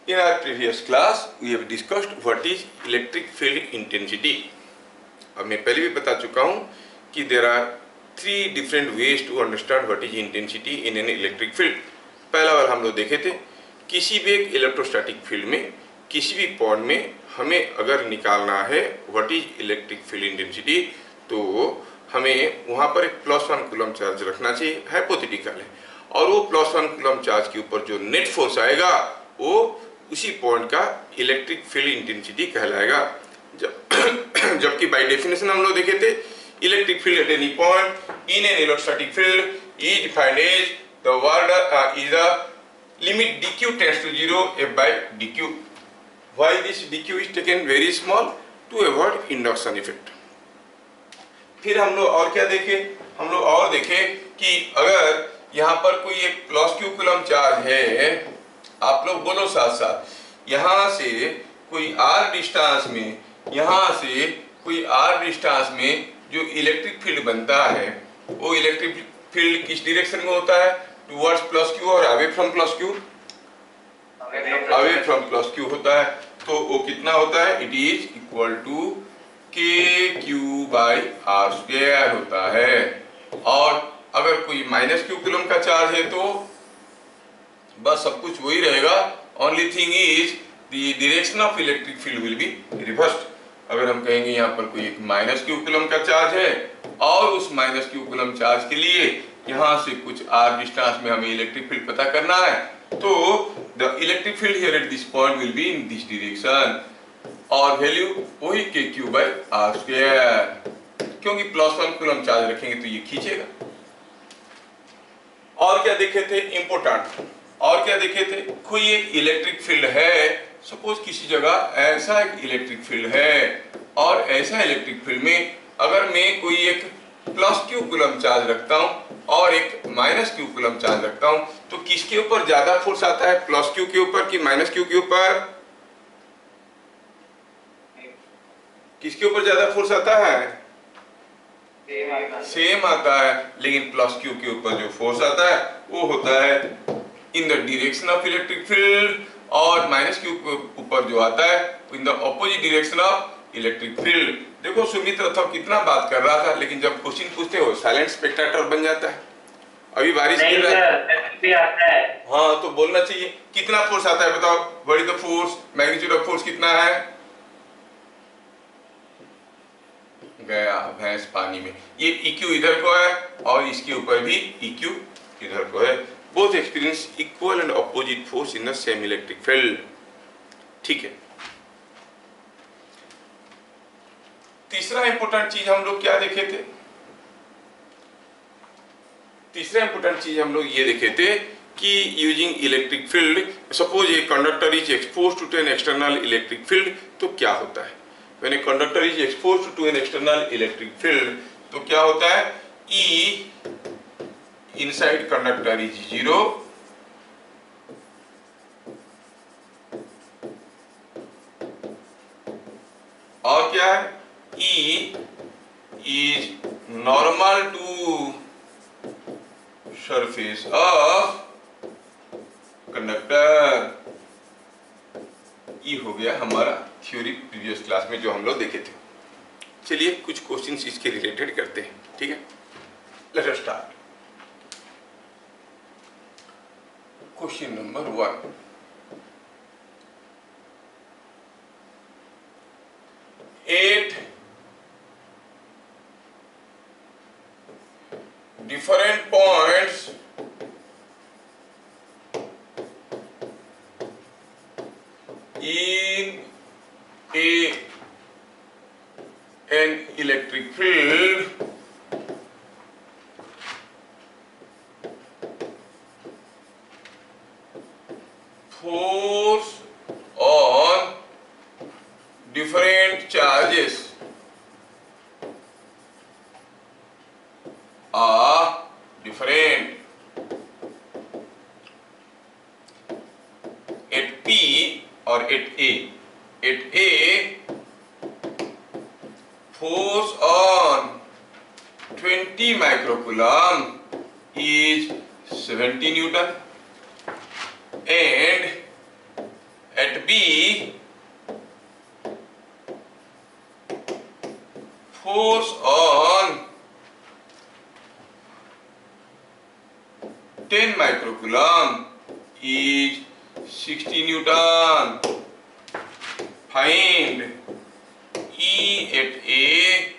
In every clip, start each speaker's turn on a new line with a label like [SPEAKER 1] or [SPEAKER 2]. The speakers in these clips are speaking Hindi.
[SPEAKER 1] In our previous class, we have discussed what is electric field intensity. अब मैं पहले भी बता चुका हूँ कि there are three different ways to understand what is intensity in an electric field. पहला वाला हम लोग देखे थे, किसी भी एक इलेक्ट्रोस्टैटिक फील्ड में किसी भी पॉइंट में हमें अगर निकालना है what is electric field intensity, तो हमें वहाँ पर एक +1 कूलम चार्ज रखना चाहिए, हाइपोथेटिकल है, और वो +1 कूलम चार्ज के ऊपर जो नेट फोर्स आएगा वो उसी पॉइंट का इलेक्ट्रिक फील्ड इंटेंसिटी कहलाएगा। जबकि बाय डेफिनेशन हम लोग देखे थे, electric field at any point in an electrostatic field is defined as the word is the limit dq tends to 0 f by dq. Why this dq is taken very small? To avoid induction effect. फिर हम लोग और क्या देखे? हम लोग और देखे कि अगर यहाँ पर कोई एक +q कूलम चार्ज है, आप लोग बोलो साथ साथ, यहाँ से कोई r डिस्टेंस में, यहाँ से कोई r डिस्टेंस में जो इलेक्ट्रिक फील्ड बनता है, वो इलेक्ट्रिक फील्ड किस डायरेक्शन में होता है? टुवर्ड्स +q और away from +q, away from +q होता है। तो वो कितना होता है? It is equal to kq/r² होता है। और अगर कोई -q कूलम का चार्ज है तो बस सब कुछ वही रहेगा, only thing is the direction of electric field will be reversed. अगर हम कहेंगे यहाँ पर कोई एक -q कूलम का चार्ज है और उस -q कूलम चार्ज के लिए यहाँ से कुछ r डिस्टेंस में हमें इलेक्ट्रिक फील्ड पता करना है, तो the electric field here eight this point will be in this direction और वैल्यू वही kq/r², क्योंकि +1 कूलम चार्ज रखेंगे तो ये खींचेगा। और क्या देखे थे इंपोर्टेंट? और क्या देखे थे? कोई एक इलेक्ट्रिक फील्ड है, सपोज किसी जगह ऐसा एक इलेक्ट्रिक फील्ड है, और ऐसा इलेक्ट्रिक फील्ड में अगर मैं कोई एक +q कूलम चार्ज रखता हूं और एक -q कूलम चार्ज रखता हूं, तो किसके ऊपर ज्यादा फोर्स आता है? +q के ऊपर कि -q के ऊपर? किसके ऊपर ज्यादा फोर्स आता है? सेम आता है, लेकिन +q के ऊपर जो फोर्स आता है वो होता है इन the direction of electric field, और -q के ऊपर जो आता है इन the opposite direction of electric field. देखो सुमित रथव कितना बात कर रहा था, लेकिन जब क्वेश्चन पूछते हो साइलेंट स्पेक्टेटर बन जाता है। अभी बारिश गिर रहा है, हाँ, तो बोलना चाहिए कितना फोर्स आता है बताओ, what is the force, magnitude of force कितना है? गया भैंस पानी में। ये EQ इधर को है और इसके ऊपर भी EQ इधर को है। Both experience equal and opposite force in the same electric field. ठीक है। तीसरा इंपोर्टेंट चीज हम लोग क्या देखे थे? तीसरा इंपोर्टेंट चीज हम लोग ये देखे थे कि using electric field, suppose a conductor is exposed to an external electric field, तो क्या होता है? When a conductor is exposed to an external electric field, तो क्या होता है? E inside conductor is 0, और क्या है? E is normal to surface of conductor। ये हो गया हमारा थ्योरी प्रीवियस क्लास में जो हम लोग देखे थे। चलिए कुछ क्वेश्चंस इसके रिलेटेड करते हैं, ठीक है? Let us start. Question number 1, at different points in an electric field force on different charges are different at P और at A. At A, force on 20 microcoulomb is 70 Newton, and is 60 Newton. Find E at A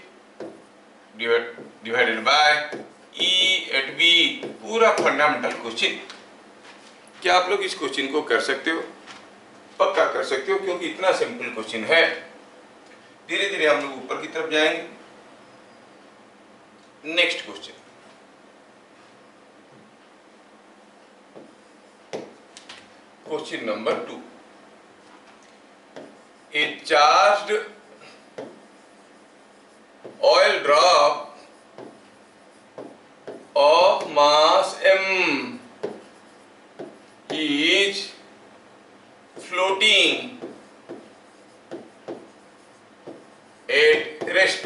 [SPEAKER 1] divided by E at B. पूरा फंडामेंटल क्वेश्चन। क्या आप लोग इस क्वेश्चन को कर सकते हो? पक्का कर सकते हो, क्योंकि इतना सिंपल क्वेश्चन है। धीरे धीरे हम लोग ऊपर की तरफ जाएंगे। Next question, question number 2। A charged oil drop of mass m is floating at rest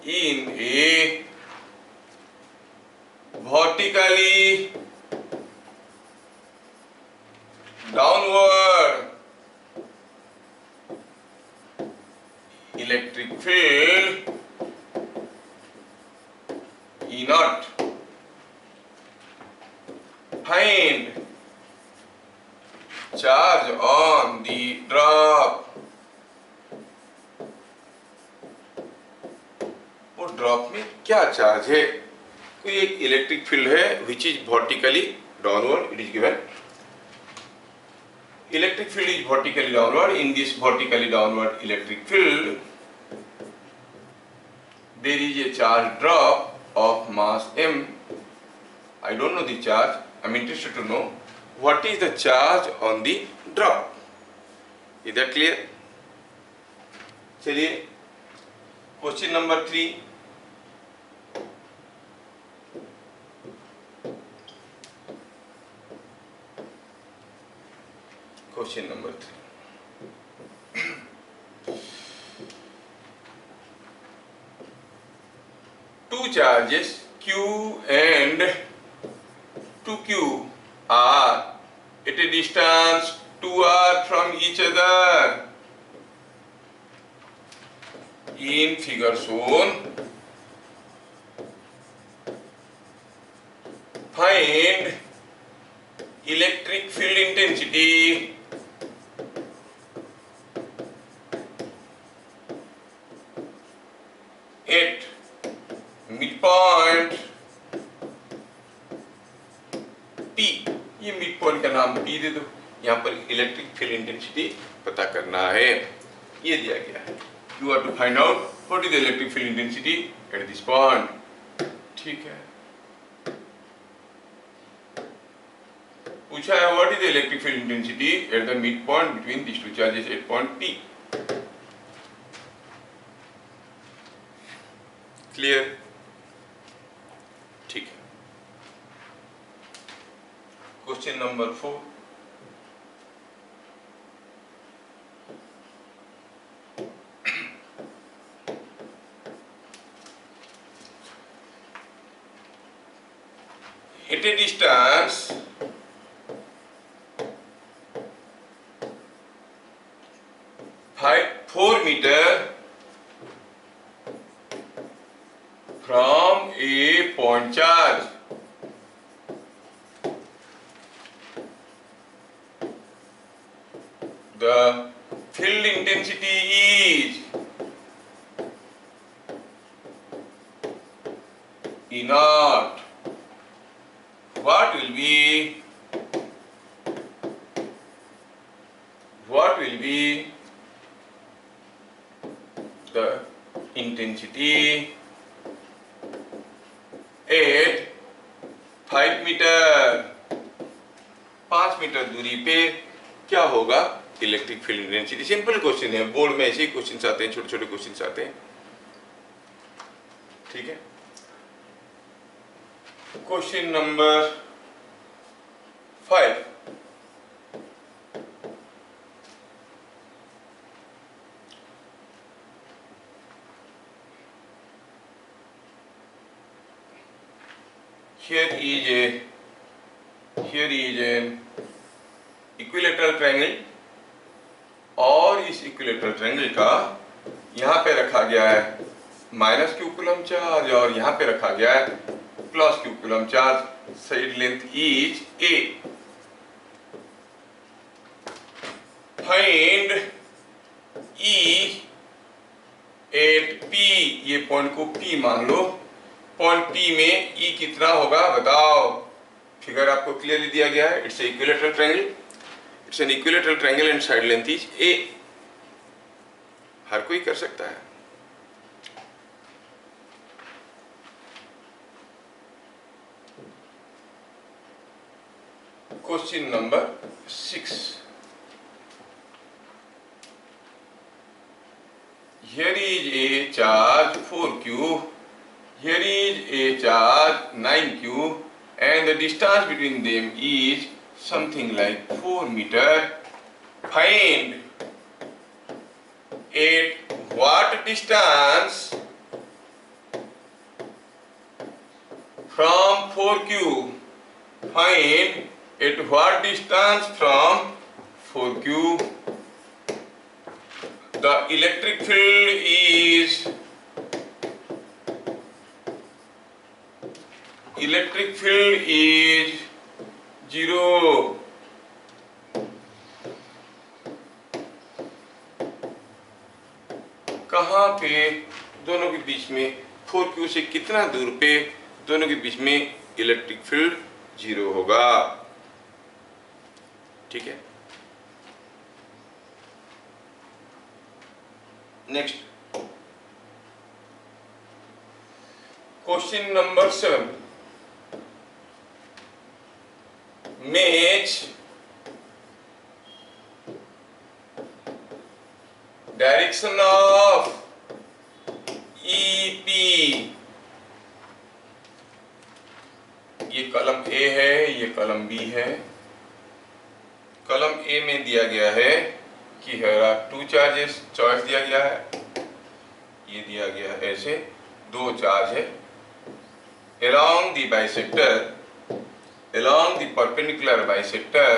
[SPEAKER 1] in a vertically downward electric field E naught. Find charge on the drop. वो ड्रॉप में क्या चार्ज है? कोई एक इलेक्ट्रिक फील्ड है which is vertically downward. It is given electric field is vertically downward. In this vertically downward electric field there is a charge drop of mass m. I don't know the charge. I'm interested to know what is the charge on the drop. Is that clear? चलिए question number 3। Question number 3। Two charges Q and 2Q are at a distance 2r from each other. In figure shown, find electric field intensity at midpoint P। ये मिड पॉइंट का नाम P दे दो। यहाँ पर इलेक्ट्रिक फील्ड इंटेंसिटी पता करना है, ये दिया गया है। You have to find out what is the electric field intensity at this point. ठीक है, पूछा है what is the electric field intensity at the midpoint between these two charges at point P. Clear? ठीक है। Question number 4। At a distance 4 meter from a point charge, the field intensity is E naught. What will be the intensity at 5 metre, 5 metre दूरी पे क्या होगा electric field intensity? Simple question है, बोर्ड में ऐसे ही क्वेश्चन आते हैं, छोटे छोटे क्वेश्चन आते हैं। ठीक है, question number 5। Here is an equilateral triangle और इस इक्विलेटरल ट्रायंगल का यहाँ पे रखा गया है -q कूलम चार्ज और यहाँ पे रखा गया है +q coulomb charge. Side length is a। Find E at P, ये पॉइंट को पी मान लो, पॉइंट पी में ई कितना होगा बताओ। फिगर आपको क्लियरली दिया गया है, it's equilateral triangle, it's an equilateral triangle and side length is a. हर कोई कर सकता है। Question number 6, here is a charge 4q, here is a charge 9q and the distance between them is something like 4 meter. Find at what distance from 4q, find at what distance from 4q the electric field is zero. कहाँ पे दोनों के बीच में 4q से कितना दूर पे दोनों के बीच में इलेक्ट्रिक फील्ड जीरो होगा। ठीक है, next question number 7, match direction of EP, ये कॉलम A है, ये कॉलम B है। कॉलम A में दिया गया है कि here are two charges, choice दिया गया है, ये दिया गया है ऐसे दो चार्ज है। along the bisector, along the perpendicular bisector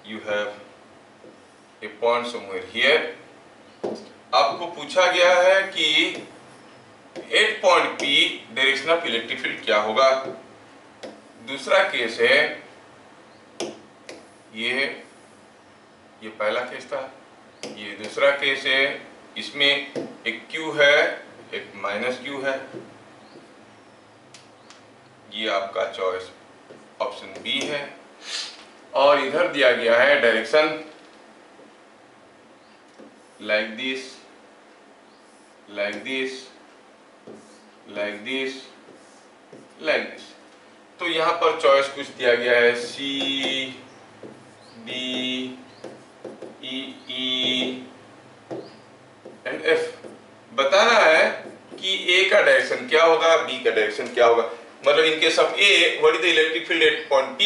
[SPEAKER 1] you have a point somewhere here। आपको पूछा गया है कि at point P direction of electric field क्या होगा। दूसरा केस है ये पहला केस था, ये दूसरा केस है, इसमें एक Q है एक माइनस Q है। ये आपका चॉइस ऑप्शन B है। और इधर दिया गया है direction like this, like this, like this, like this. तो यहाँ पर चॉइस कुछ दिया गया है C, D, E and F। बताना है कि A का डायरेक्शन क्या होगा, B का डायरेक्शन क्या होगा। मतलब in case of A what is the electric field at point P,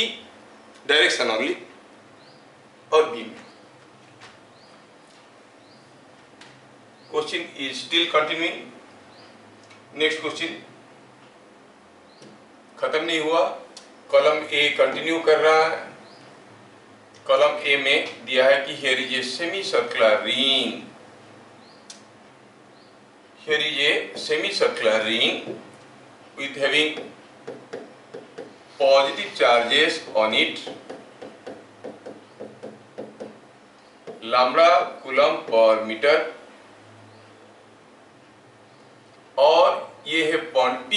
[SPEAKER 1] direction only, और B में question is still continuing. Next question खत्म नहीं हुआ, कॉलम A कंटिन्यू कर रहा है। कॉलम A में दिया है कि here is a semicircular ring, here is a semicircular ring with having positive charges on it, lambda coulomb per meter, और ये है पॉइंट P।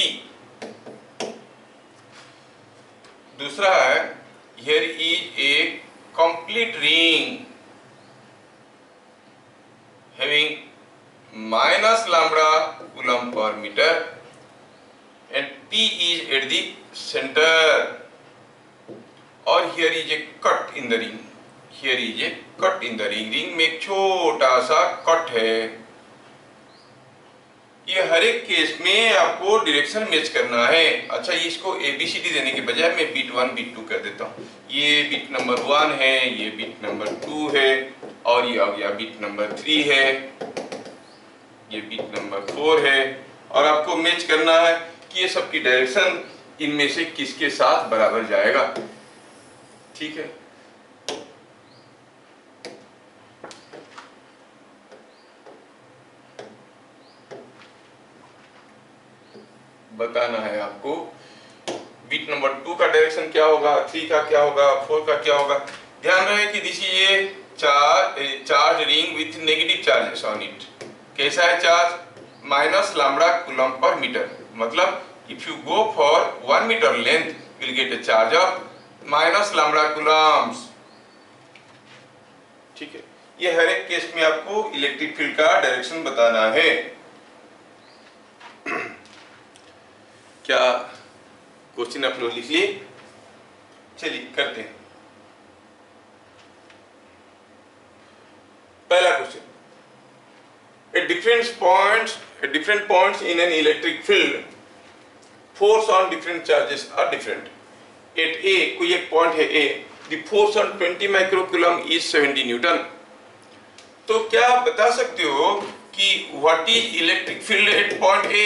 [SPEAKER 1] दूसरा है here is a complete ring having minus lambda coulomb per meter and P is at the center, और here is a cut in the ring, here is a cut in the ring। Ring में एक छोटा सा कट है। ये हर एक केस में आपको डायरेक्शन मैच करना है। अच्छा, इसको ABCD देने के बजाय मैं बिट 1 बिट 2 कर देता हूँ। ये बिट नंबर 1 है, ये बिट नंबर 2 है, और ये आ गया बिट नंबर 3 है, ये बिट नंबर 4 है। और आपको मैच करना है कि ये सबकी डायरेक्शन इनमें से किसके साथ बराबर जाएगा। ठीक है, बताना है आपको बिट नंबर 2 का डायरेक्शन क्या होगा, 3 का क्या होगा, 4 का क्या होगा। ध्यान रहे कि this is a charge ring with negative charges on it. कैसा है charge? Minus lambda coulomb per metre. मतलब if you go for 1 metre length will get a charge of minus lambda coulombs. ठीक है, ये हर एक केस में आपको इलेक्ट्रिक फील्ड का डायरेक्शन बताना है। क्या क्वेश्चन आप लोग लिख लिए? चलिए करते हैं। पहला question, at different points in an electric field, force on different charges are different. At A, कोई एक पॉइंट है A, the force on 20 microcoulomb is 70 Newton. तो क्या आप बता सकते हो कि what is electric field at point A?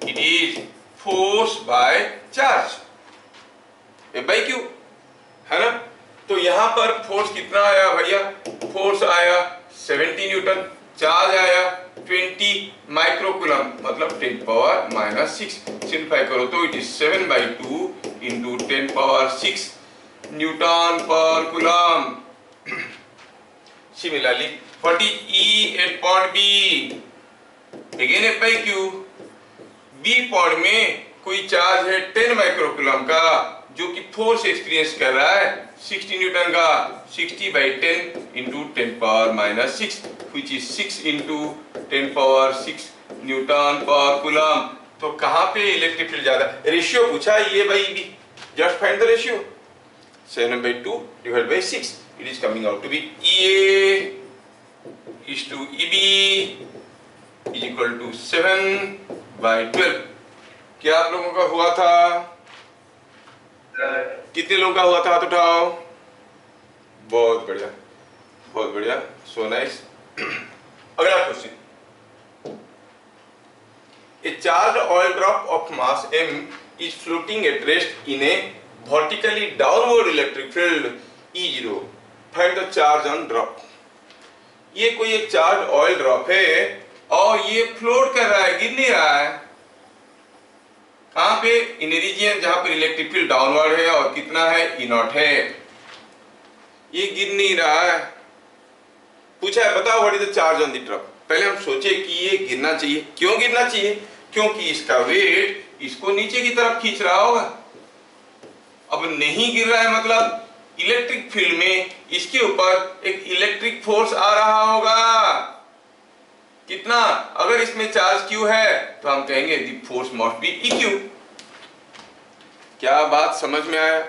[SPEAKER 1] It is force by charge, A by Q, है ना? तो यहाँ पर फोर्स कितना आया भैया? फोर्स आया 70 न्यूटन, चार्ज आया 20 माइक्रोकूलम, मतलब 10 पावर माइनस 6। सिंप्लीफाई करो तो it is 7/2 into 10 power 6 newton per coulomb. Similarly what is E at point B? Again F by Q। B point में कोई चार्ज है 10 माइक्रोकूलम का, जो कि फोर्स एक्सपीरियंस कर रहा है 60 न्यूटन का। 60/10 into 10 power minus 6 which is 6 into 10 power 6 newton per coulomb. तो कहाँ पे इलेक्ट्रिक फील्ड ज्यादा? रेशियो पूछा A by B, just find the ratio. 7/2 divided by 6, it is coming out to be EA is to EB is equal to 7/12। क्या आप लोगों का हुआ था? कितने लोगों का हुआ था? हाथ उठाओ। बहुत बढ़िया, बहुत बढ़िया, सो नाइस। अगला question, A charge oil drop of mass m is floating at rest in a vertically downward electric field E0. Find the charge on drop. ये कोई एक चार्ज ऑयल ड्रॉप है और ये फ्लोट कर रहा है, गिर नहीं रहा है। कहां पे? इन रीजियन जहां पर इलेक्ट्रिक फील्ड डाउनवर्ड है और कितना है? E0 है। ये गिर नहीं रहा है। पूछा है बताओ what is the charge on the drop. पहले हम सोचे कि ये गिरना चाहिए। क्यों गिरना चाहिए? क्योंकि इसका वेट इसको नीचे की तरफ खींच रहा होगा। अब नहीं गिर रहा है मतलब इलेक्ट्रिक फील्ड में इसके ऊपर एक इलेक्ट्रिक फोर्स आ रहा होगा। कितना? अगर इसमें चार्ज Q है तो हम कहेंगे the force must B EQ। क्या बात समझ में आया?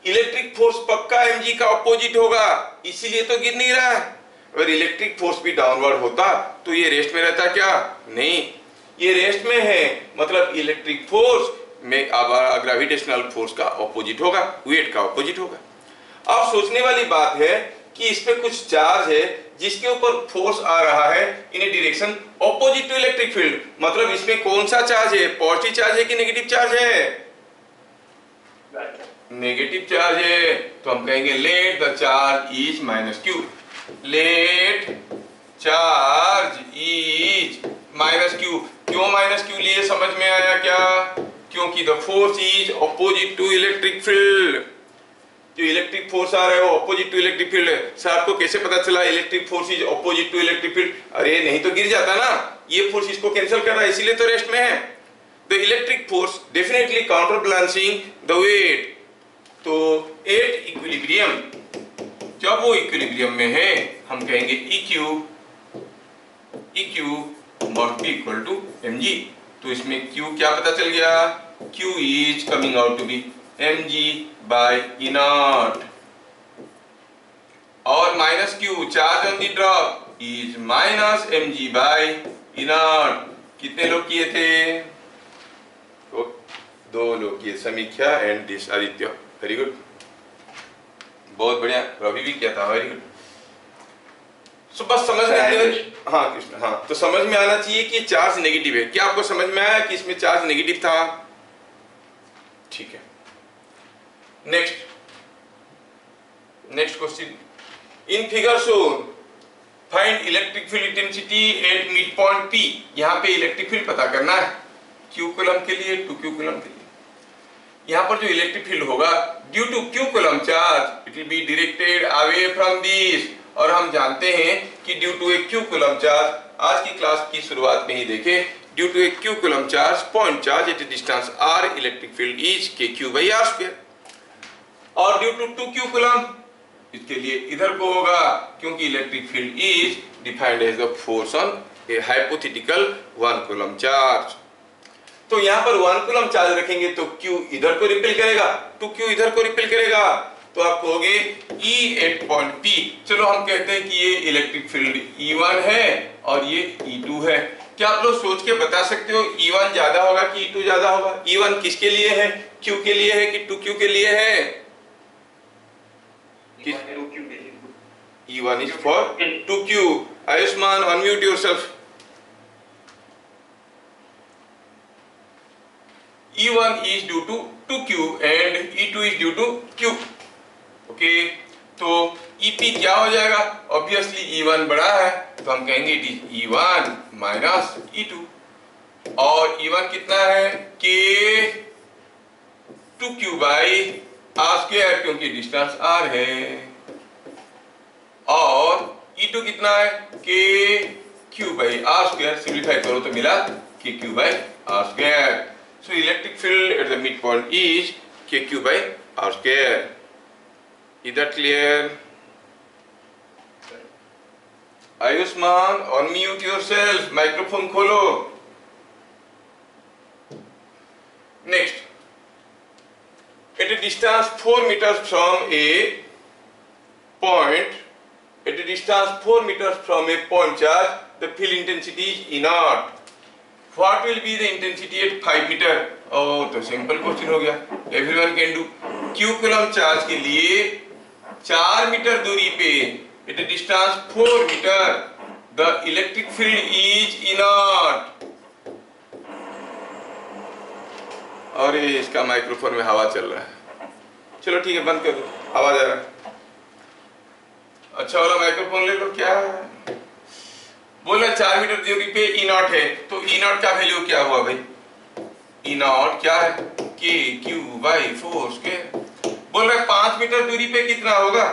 [SPEAKER 1] इलेक्ट्रिक फोर्स पक्का mg का ऑपोजिट होगा, इसीलिए तो गिर नहीं रहा है। अगर इलेक्ट्रिक फोर्स भी डाउनवर्ड होता तो ये रेस्ट में रहता क्या? नहीं, ये रेस्ट में है, मतलब इलेक्ट्रिक फोर्स में ग्रेविटेशनल फोर्स का ऑपोजिट होगा, वेट का ऑपोजिट होगा। अब सोचने वाली बात है कि इस पे कुछ चार्ज है जिसके ऊपर फोर्स आ रहा है in a direction opposite to electric field. मतलब इसमें कौन सा चार्ज है? पॉजिटिव चार्ज है कि नेगेटिव चार्ज है? नेगेटिव चार्ज है। तो हम कहेंगे let the charge is minus Q। Let charge is minus Q। क्यों माइनस Q लिए समझ में आया क्या? क्योंकि the force is opposite to electric field. जो इलेक्ट्रिक फोर्स आ रहा है वो ऑपोजिट टू इलेक्ट्रिक फील्ड है। सर आपको कैसे पता चला electric force is opposite to electric field? अरे नहीं तो गिर जाता ना। ये फोर्स इसको कैंसिल कर रहा है, इसीलिए तो रेस्ट में है। The electric force definitely counter balancing the weight. तो एट इक्विलिब्रियम, जब वो इक्विलिब्रियम में है हम कहेंगे EQ must be equal to mg। तो इसमें Q क्या पता चल गया? Q is coming out to be mg by E0। और minus Q charge on the drop is minus mg by E0। कितने लोग किए थे? तो 2 लोग किए, समीक्षा and this Aditya. Very good, बहुत बढ़िया। रवि भी किया था, वेरी गुड। सो बस समझ में आने वाली, हाँ कृष्ण, हाँ तो समझ में आना चाहिए कि चार्ज नेगेटिव है। क्या आपको समझ में आया कि इसमें चार्ज नेगेटिव था? ठीक है। Next question, in figure shown find electric field intensity at mid point P। यहाँ पे इलेक्ट्रिक फील्ड पता करना है Q कूलम के लिए, 2Q कूलम के लिए। यहाँ पर जो इलेक्ट्रिक फील्ड होगा due to Q coulomb charge it will be directed away from this, और हम जानते हैं कि due to a Q coulomb charge, आज की क्लास की शुरुआत में ही देखें, due to a Q coulomb charge point charge at a distance r electric field is kq/r², और ड्यू टू 2q कूलम इसके लिए इधर को होगा क्योंकि electric field is defined as the force on a hypothetical 1 coulomb charge. तो यहाँ पर 1 कूलम चार्ज रखेंगे तो Q इधर को रिपेल करेगा, 2Q इधर को रिपेल करेगा, तो आप कहोगे E एट पॉइंट P। चलो हम कहते हैं कि ये इलेक्ट्रिक फील्ड E1 है और ये E2 है। क्या आप लोग सोच के बता सकते हो E1 ज्यादा होगा कि E2 ज्यादा होगा? E1 किसके लिए है? Q के लिए है कि 2Q के लिए है? E1 is for 2Q. Ayushman, unmute yourself. E1 is due to 2Q and E2 is due to Q. Okay, तो EP क्या हो जाएगा? Obviously E1 बड़ा है तो हम कहेंगे it is E1 minus E2, और E1 कितना है? K 2Q by r² क्योंकि डिस्टेंस r है, और E2 कितना है? K Q by r², simplify करो तो मिला KQ by r²। So electric field at the midpoint is kq by r². Is that clear? Ayushman, unmute yourself. Microphone खोलो. Next, at a distance 4 meters from a point, at a distance 4 meters from a point charge, the field intensity is inert. What will be the intensity at 5 meter? Oh, तो सिंपल क्वेश्चन हो गया, everyone can do। Q coulomb charge के लिए 4 मीटर दूरी पे at a distance 4 meter the electric field is inert। और ये इसका माइक्रोफोन में हवा चल रहा है, चलो ठीक है बंद कर दो, आवाज आ रहा है। अच्छा वाला माइक्रोफोन ले लो। क्या बोला 4 मीटर दूरी पे E नॉट है, तो E नॉट का वैल्यू क्या हुआ भाई? E नॉट क्या है? KQ/4²। बोल रहे 5 मीटर दूरी पे कितना होगा?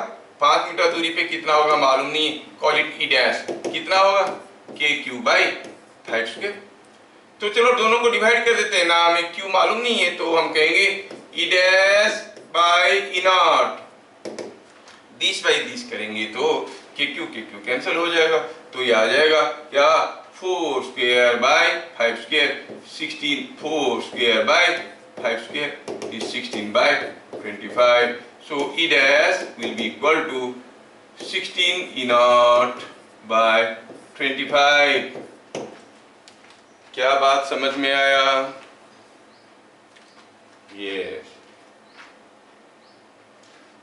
[SPEAKER 1] 5 मीटर दूरी पे कितना होगा मालूम नहीं, कॉल इट E डैश। कितना होगा? KQ/5²। तो चलो दोनों को डिवाइड कर देते हैं ना, हमें Q मालूम नहीं है तो हम कहेंगे E dash by E not, this by this करेंगे तो KQ कैंसिल हो जाएगा, तो ये आ जाएगा क्या? 4² by 5², 16 4² by 5² is 16 by 25. So E dash will be equal to 16 E naught by 25। क्या बात समझ में आया? Yes।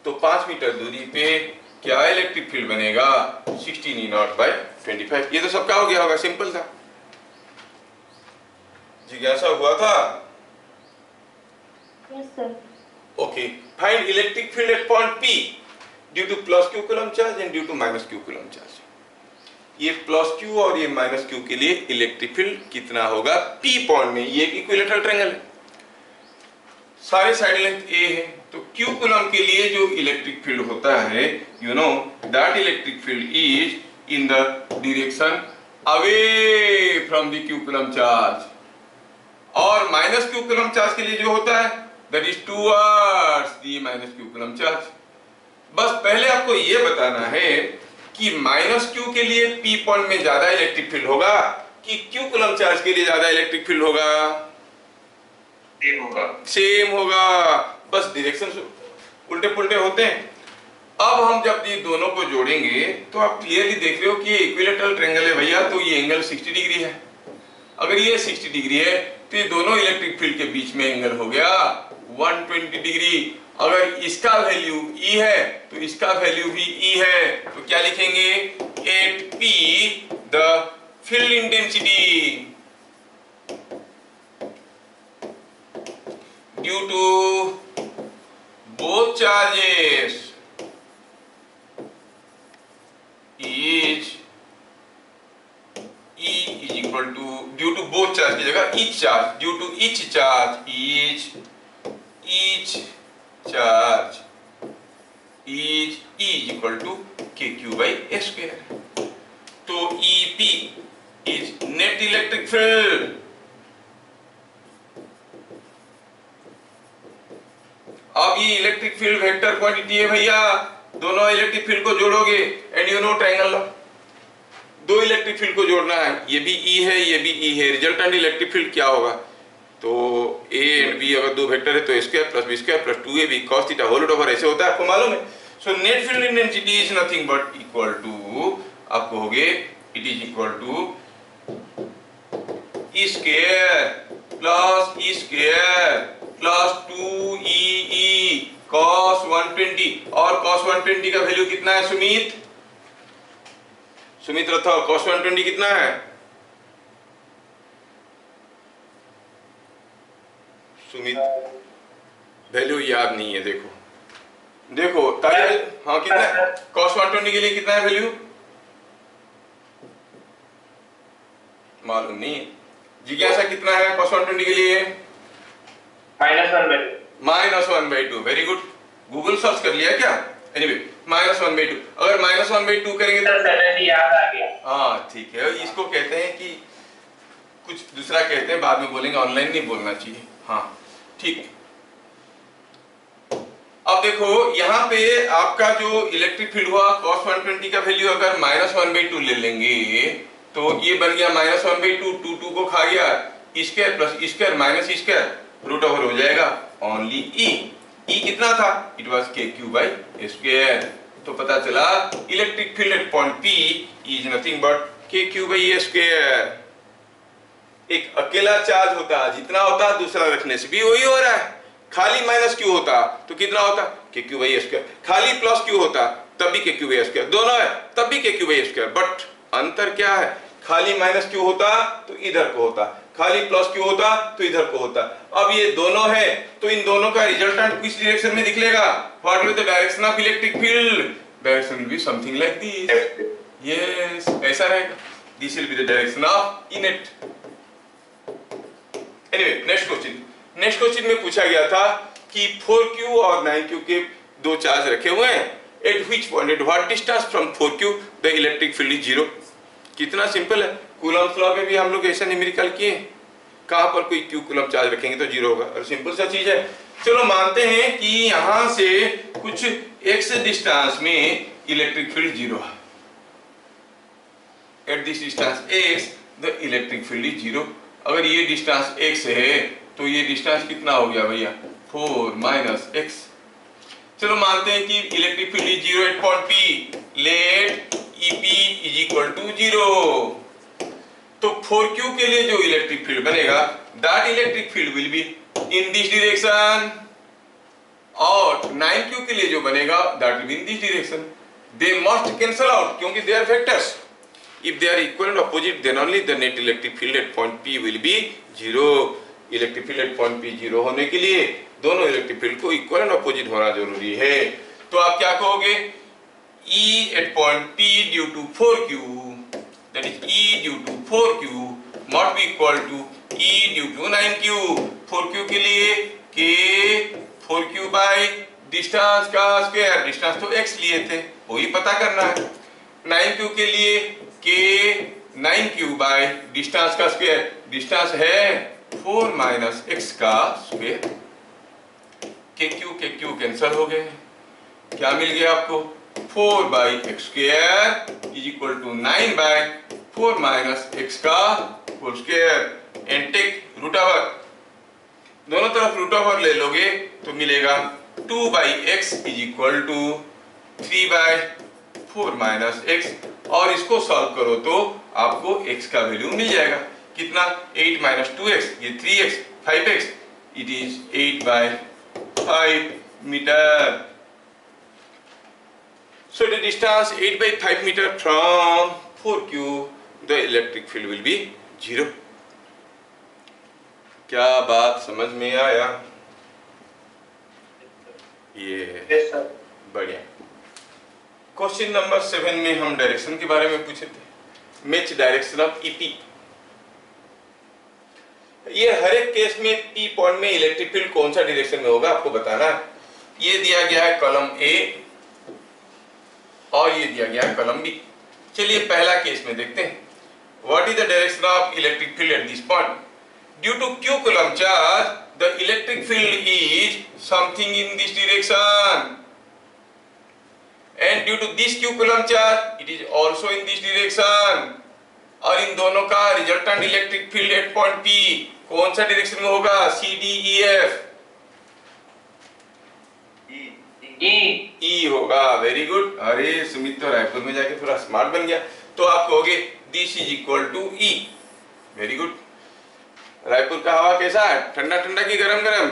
[SPEAKER 1] तो 5 मीटर दूरी पे क्या इलेक्ट्रिक फील्ड बनेगा? 16 E नॉट बाई 25। ये तो सबका हो गया होगा, सिंपल था। जिज्ञासा हुआ था?
[SPEAKER 2] Yes, sir.
[SPEAKER 1] Okay. Find electric field at point P due to plus Q coulomb charge and due to minus Q coulomb charge. ये प्लस Q और ये माइनस Q के लिए इलेक्ट्रिक फील्ड कितना होगा P पॉइंट में? ये एक इक्विलेटरल ट्रायंगल है, सारे साइड लेंथ A है, तो Q कूलम के लिए जो इलेक्ट्रिक फील्ड होता है, you know that electric field is in the direction away from the Q coulomb charge, और माइनस Q कूलम चार्ज के लिए जो होता है that is towards the minus Q coulomb charge. बस पहले आपको ये बताना है कि माइनस Q के लिए P पॉइंट में ज्यादा इलेक्ट्रिक फील्ड होगा कि Q कूलम चार्ज के लिए ज्यादा इलेक्ट्रिक फील्ड होगा? सेम होगा, बस डायरेक्शन उल्टे पुल्टे होते हैं। अब हम जब ये दोनों को जोड़ेंगे तो आप क्लियरली देख रहे हो कि ये इक्विलेटरल ट्रायंगल है भैया, तो ये एंगल 60 डिग्री है। अगर ये 60 डिग्री है तो ये दोनों इलेक्ट्रिक फील्ड के बीच में एंगल हो गया 120 डिग्री। अगर इसका वैल्यू E है तो इसका वैल्यू भी E है, तो क्या लिखेंगे? At P the field intensity due to both charges is E is equal to, due to both charge की जगह each charge, due to each charge is E each charge is E is equal to KQ by A square. तो EP is net electric field. अब ये इलेक्ट्रिक फील्ड वेक्टर क्वांटिटी है भैया, दोनों इलेक्ट्रिक फील्ड को जोड़ोगे and you know triangle law, दो इलेक्ट्रिक फील्ड को जोड़ना है, ये भी E है ये भी E है, रिजल्टेंट इलेक्ट्रिक फील्ड क्या होगा? तो A एंड B अगर दो वेक्टर है तो A square plus B square plus 2AB cos theta whole over ऐसे होता है, आपको मालूम है। So net field intensity is nothing but equal to, आप कहोगे it is equal to E square plus E square plus 2EE cos 120, और cos 120 का वैल्यू कितना है सुमित? सुमित रथो cos 120 कितना है? सुमित वैल्यू याद नहीं है, देखो ताली, हाँ कितना है cos 120 के लिए? कितना है वैल्यू मालूम नहीं है। जिज्ञासा कितना है cos 120 के लिए? -1/2। वेरी गुड, गूगल सर्च कर लिया क्या? एनीवे -1/2, अगर -1/2 करेंगे तो सडनली याद आ गया। हाँ ठीक है, इसको कहते हैं कि कुछ दूसरा कहते हैं, बाद में बोलेंगे, ऑनलाइन नहीं बोलना चाहिए। हाँ ठीक। अब देखो यहाँ पे आपका जो इलेक्ट्रिक फील्ड हुआ cos 120 का वैल्यू अगर -1/2 ले लेंगे तो ये बन गया -1/2, 2 को खा गया, E square plus E square minus E square root over हो जाएगा ओनली E कितना था? It was KQ by A square. तो पता चला electric field at point P is nothing but KQ by A square. एक अकेला चार्ज होता जितना होता, दूसरा रखने से भी वही हो रहा है। खाली माइनस Q होता तो कितना होता? KQ by A square. खाली प्लस Q होता तब भी KQ बाई A स्क्वायर, दोनों है तब भी KQ by A square. But अंतर क्या है? खाली माइनस Q होता तो इधर को होता, खाली प्लस Q होता तो इधर को होता। अब ये दोनों है तो इन दोनों का रिजल्टेंट किस डायरेक्शन में दिखलेगा? What will the direction of electric field? Direction will be something like this. Yes, ऐसा रहेगा। This will be the direction of E net. Anyway next question में पूछा गया था कि 4Q और 9Q के दो चार्ज रखे हुए हैं, at which point, at what distance from 4Q the electric field is zero. कितना सिंपल है, कूलम्स लॉ में भी हम लोग ऐसा न्यूमेरिकल किए, कहां पर कोई Q कूलम चार्ज रखेंगे तो जीरो होगा, और सिंपल सा चीज है। चलो मानते हैं कि यहां से कुछ x डिस्टेंस में इलेक्ट्रिक फील्ड जीरो है, at this distance x the electric field is zero. अगर ये डिस्टेंस x है तो ये डिस्टेंस कितना हो गया भैया? 4 माइनस x। चलो मानते हैं कि electric field is zero at point P, let EP is equal to zero. तो 4Q के लिए जो इलेक्ट्रिक फील्ड बनेगा, that electric field will be in this direction, और 9Q के लिए जो बनेगा that will be in this direction. They must cancel out क्योंकि they are vectors. If they are equal and opposite, then only the net electric field at point P will be zero. Electric field at point P zero होने के लिए दोनों इलेक्ट्रिक फील्ड को इक्वल एंड अपोजिट होना जरूरी है। तो आप क्या कहोगे? E at point P due to 4Q, that is E due to 4Q must be equal to E due to 9Q। 4Q के लिए K 4Q by डिस्टेंस का स्क्वायर, डिस्टेंस तो x लिए थे वही पता करना है। 9Q के लिए K 9Q by डिस्टेंस का स्क्वायर, डिस्टेंस है 4 माइनस x का स्क्वायर। KQ कैंसल हो गए, क्या मिल गया आपको? 4 by x square is equal to 9 by 4 minus x का whole square, and take root over, दोनों तरफ रूट ओवर ले लोगे तो मिलेगा 2 by x is equal to 3 by 4 minus x, और इसको सॉल्व करो तो आपको x का वैल्यू मिल जाएगा कितना? 8 माइनस 2x, ये 3x, 5x, it is 8 by 5 metre. So the distance 8 by 5 meter from 4Q, the electric field will be 0। क्या बात समझ में आया? ये बढ़िया। क्वेश्चन नंबर 7 में हम डायरेक्शन के बारे में पूछे थे, मैच डायरेक्शन ऑफ EP। ये हर एक केस में पी पॉइंट में इलेक्ट्रिक फील्ड कौन सा डायरेक्शन में होगा आपको बताना है। ये दिया गया है कॉलम ए और ये दिया गया है कॉलम बी। चलिए पहला केस में देखते हैं। What is the direction of electric field at this point? Due to q coulomb charge the electric field is something in this direction and due to this q coulomb charge it is also in this direction। और इन दोनों का resultant electric field at point P कौन सा डायरेक्शन में होगा? C D E F E होगा। Very good. अरे सुमित तो रायपुर में जाके पूरा स्मार्ट बन गया। तो आप कहोगे this is equal to E। Very good. Raipur का हवा कैसा है? ठंडा ठंडा की गरम गरम?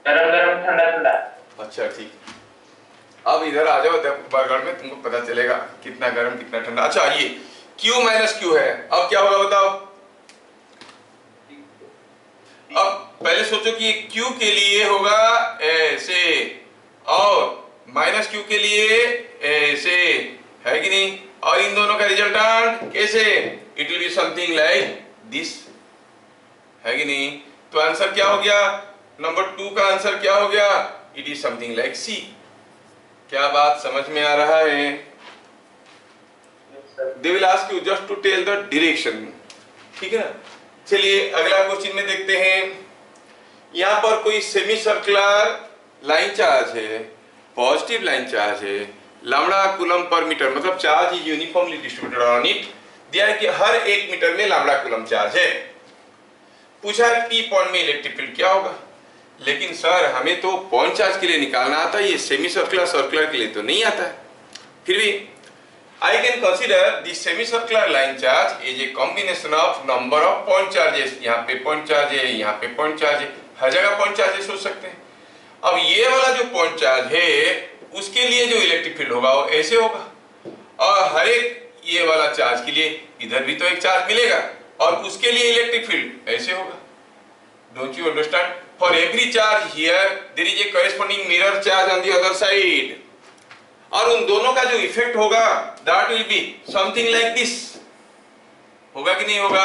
[SPEAKER 2] गरम गरम ठंडा ठंडा।
[SPEAKER 1] अच्छा ठीक। अब इधर आ जाओ बरगढ़ में, तुमको पता चलेगा कितना गर्म कितना ठंडा। अच्छा ये Q माइनस Q है, अब क्या होगा बताओ? अब पहले सोचो कि Q के लिए होगा ऐसे और माइनस Q के लिए ऐसे, है कि नहीं? और इन दोनों का रिजल्टेंट कैसे? It will be something like this, है कि नहीं? तो आंसर क्या हो गया? नंबर 2 का आंसर क्या हो गया? It is something like C। क्या बात समझ में आ रहा है? They will ask you just to tell the direction। ठीक है ना? चलिए अगला क्वेश्चन में देखते हैं। यहाँ पर कोई सेमी सर्कुलर लाइन चार्ज है, पॉजिटिव लाइन चार्ज है, लैम्डा कूलम पर मीटर, मतलब charge is uniformly distributed on it. दिया है कि हर 1 मीटर में लैम्डा कूलम चार्ज है। पूछा है P पॉइंट में इलेक्ट्रिक फील्ड क्या होगा। लेकिन सर हमें तो पॉइंट चार्ज के लिए निकालना आता है, ये सेमी सर्कुलर सर्कुलर के लिए तो नहीं आता है। फिर भी I can consider this semi circular line charge as a combination of number of point charges. यहाँ पे पॉइंट चार्ज है, यहाँ पे पॉइंट चार्ज है, हर जगह पॉइंट चार्जेस सोच सकते हैं। अब ये वाला जो पॉइंट चार्ज है उसके लिए जो इलेक्ट्रिक फील्ड होगा वो ऐसे होगा, और हर एक ये वाला चार्ज के लिए इधर भी तो एक चार्ज मिलेगा और उसके लिए इलेक्ट्रिक फील्ड ऐसे होगा। Don't you understand? For every charge here there is a corresponding mirror charge on the other side। और उन दोनों का जो इफेक्ट होगा that will be something like this। होगा कि नहीं होगा?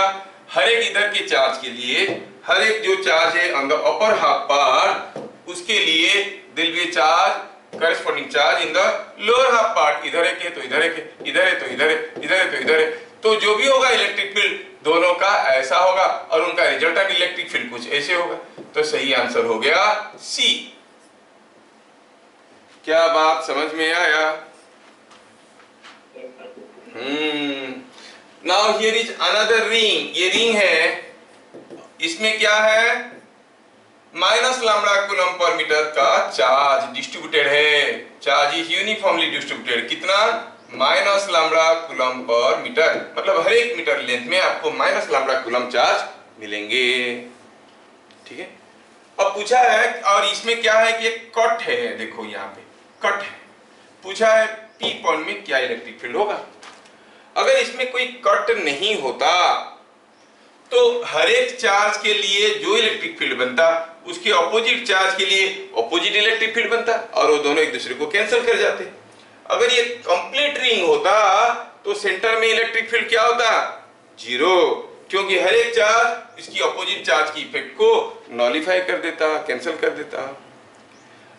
[SPEAKER 1] हर एक इधर के चार्ज के लिए, हर एक जो चार्ज है on the upper half part उसके लिए there will be a charge corresponding charge in the lower half part। इधर एक है तो इधर एक है, इधर है तो इधर है, इधर है तो इधर है। तो जो भी होगा इलेक्ट्रिक फील्ड दोनों का ऐसा होगा और उनका रिजल्टेंट इलेक्ट्रिक फील्ड कुछ ऐसे होगा। तो सही आंसर हो गया C। क्या बात समझ में आया? Now here is another ring. ये रिंग है, इसमें क्या है? Minus lambda coulomb per metre का चार्ज डिस्ट्रीब्यूटेड है। Charge is uniformly distributed. कितना? Minus lambda coulomb per metre, मतलब हर एक मीटर लेंथ में आपको माइनस लैम्डा कूलम चार्ज मिलेंगे। ठीक है। अब पूछा है, और इसमें क्या है कि एक कट है, देखो यहाँ पे कट है। पूछा है P पॉइंट में क्या इलेक्ट्रिक फील्ड होगा। अगर इसमें कोई कट नहीं होता तो हर एक चार्ज के लिए जो इलेक्ट्रिक फील्ड बनता उसके ऑपोजिट चार्ज के लिए ऑपोजिट इलेक्ट्रिक फील्ड बनता और वो दोनों एक दूसरे को कैंसिल कर जाते। अगर ये कंप्लीट रिंग होता तो सेंटर में इलेक्ट्रिक फील्ड क्या होता? 0, क्योंकि हर एक चार्ज इसकी ऑपोजिट चार्ज की इफेक्ट को नॉलिफाई कर देता, कैंसिल कर देता।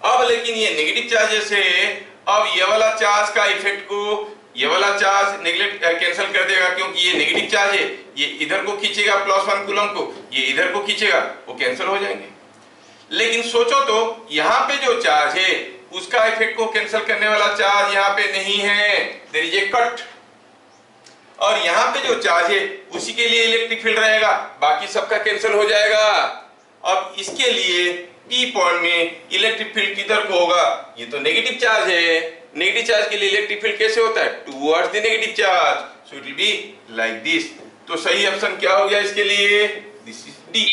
[SPEAKER 1] अब लेकिन ये नेगेटिव चार्जेस है, अब ये वाला चार्ज का इफेक्ट को ये वाला चार्ज नेगलेक्ट कैंसिल कर देगा, क्योंकि ये नेगेटिव चार्ज है, ये इधर को खींचेगा +1 कूलम को, ये इधर को खींचेगा, वो कैंसिल हो जाएंगे। लेकिन सोचो तो यहाँ पे जो चार्ज है उसका इफेक्ट को कैंसिल करने वाला चार्ज यहाँ पे नहीं है, देयर इज ए कट। और यहाँ पे जो चार्ज है उसी के लिए इलेक्ट्रिक फील्ड रहेगा, बाकी सबका कैंसिल हो जाएगा। अब इसके लिए P पॉइंट में इलेक्ट्रिक फील्ड किधर को होगा? ये तो नेगेटिव चार्ज है, नेगेटिव चार्ज के लिए इलेक्ट्रिक फील्ड कैसे होता है? Towards the negative charge, so it will be like this. तो सही ऑप्शन क्या हो गया इसके लिए? This is D.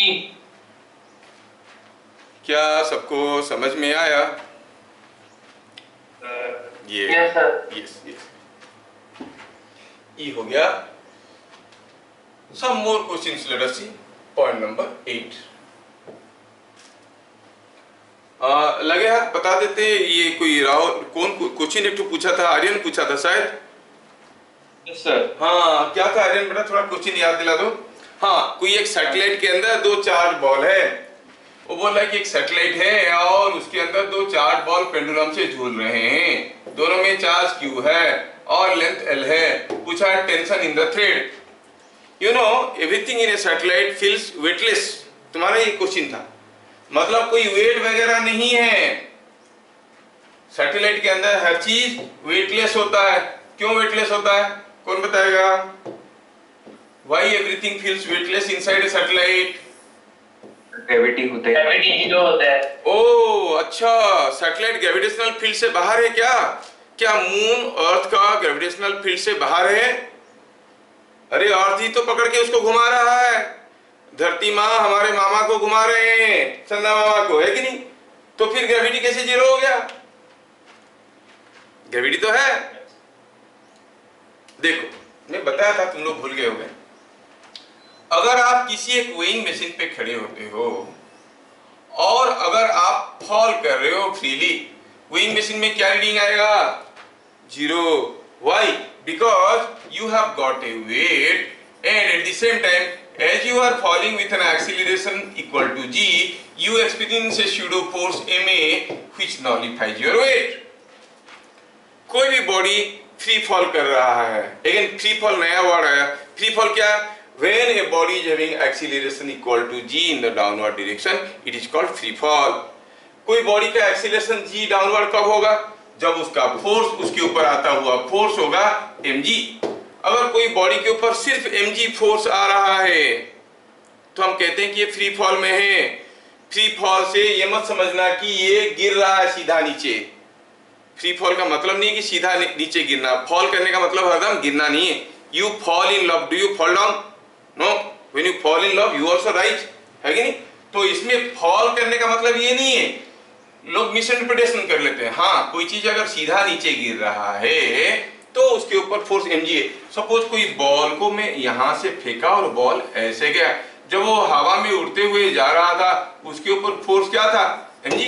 [SPEAKER 1] क्या सबको समझ में आया? ये यस ई हो गया। सम मोर क्वेश्चंस लेट अस सी। पॉइंट नंबर 8 लगे हाथ बता देते। ये कोई राहुल कौन क्वेश्चन एक तो पूछा था, आर्यन पूछा था शायद।
[SPEAKER 2] Yes sir.
[SPEAKER 1] हाँ क्या था आर्यन बेटा? थोड़ा क्वेश्चन याद दिला दो। हाँ, कोई एक सैटेलाइट के अंदर दो चार्ज बॉल है, वो बोल रहा है कि एक सैटेलाइट है और उसके अंदर दो चार्ज बॉल पेंडुलम से झूल रहे हैं, दोनों में चार्ज Q है और लेंथ L है। पूछा tension in the thread. You know everything in A satellite feels weightless, तुम्हारा ये क्वेश्चन था, मतलब कोई वेट वगैरह नहीं है। सैटेलाइट के अंदर हर चीज वेटलेस होता है। क्यों वेटलेस होता है, कौन बताएगा? Why everything feels weightless inside a satellite?
[SPEAKER 3] Gravity होता है,
[SPEAKER 2] ग्रेविटी जीरो होता है।
[SPEAKER 1] ओ अच्छा, सैटेलाइट ग्रेविटेशनल फील्ड से बाहर है क्या? क्या मून अर्थ का ग्रेविटेशनल फील्ड से बाहर है? अरे अर्थ ही तो पकड़ के उसको घुमा रहा है। धरती माँ हमारे मामा को घुमा रहे हैं, चंदा मामा को, है कि नहीं? तो फिर ग्रेविटी कैसे जीरो हो गया? ग्रेविटी तो है। देखो मैं बताया था, तुम लोग भूल गए होंगे। अगर आप किसी एक वेइंग मशीन पे खड़े होते हो और अगर आप फॉल कर रहे हो फ्रीली, वेइंग मशीन में क्या रीडिंग आएगा? Zero. Why? Because you have got a weight and at the same time as you are falling with an acceleration equal to g, you experience a pseudo force ma which nullifies your weight. कोई भी बॉडी फ्री फॉल कर रहा है, अगेन फ्री फॉल नया वर्ड आया। फ्री फॉल क्या? When a body is having acceleration equal to g in the downward direction, it is called free fall. कोई बॉडी का एक्सीलरेशन g डाउनवर्ड कब होगा? जब उसका फोर्स उसके ऊपर आता हुआ फोर्स होगा mg। अगर कोई बॉडी के ऊपर सिर्फ mg फोर्स आ रहा है तो हम कहते हैं कि ये फ्री फॉल में है। फ्री फॉल से ये मत समझना कि ये गिर रहा है सीधा नीचे। फ्री फॉल का मतलब नहीं कि सीधा नीचे गिरना, फॉल करने का मतलब हरदम गिरना नहीं है। You fall in love, do you fall down? No, when you fall in love you also rise, है कि नहीं? तो इसमें फॉल करने का मतलब ये नहीं है, लोग मिसइंटरप्रिटेशन कर लेते हैं। हाँ, कोई चीज अगर सीधा नीचे गिर रहा है तो उसके ऊपर फोर्स mg है। सपोज कोई बॉल को मैं यहां से फेंका और बॉल ऐसे गया, जब वो हवा में उड़ते हुए जा रहा था उसके ऊपर फोर्स क्या था? mg।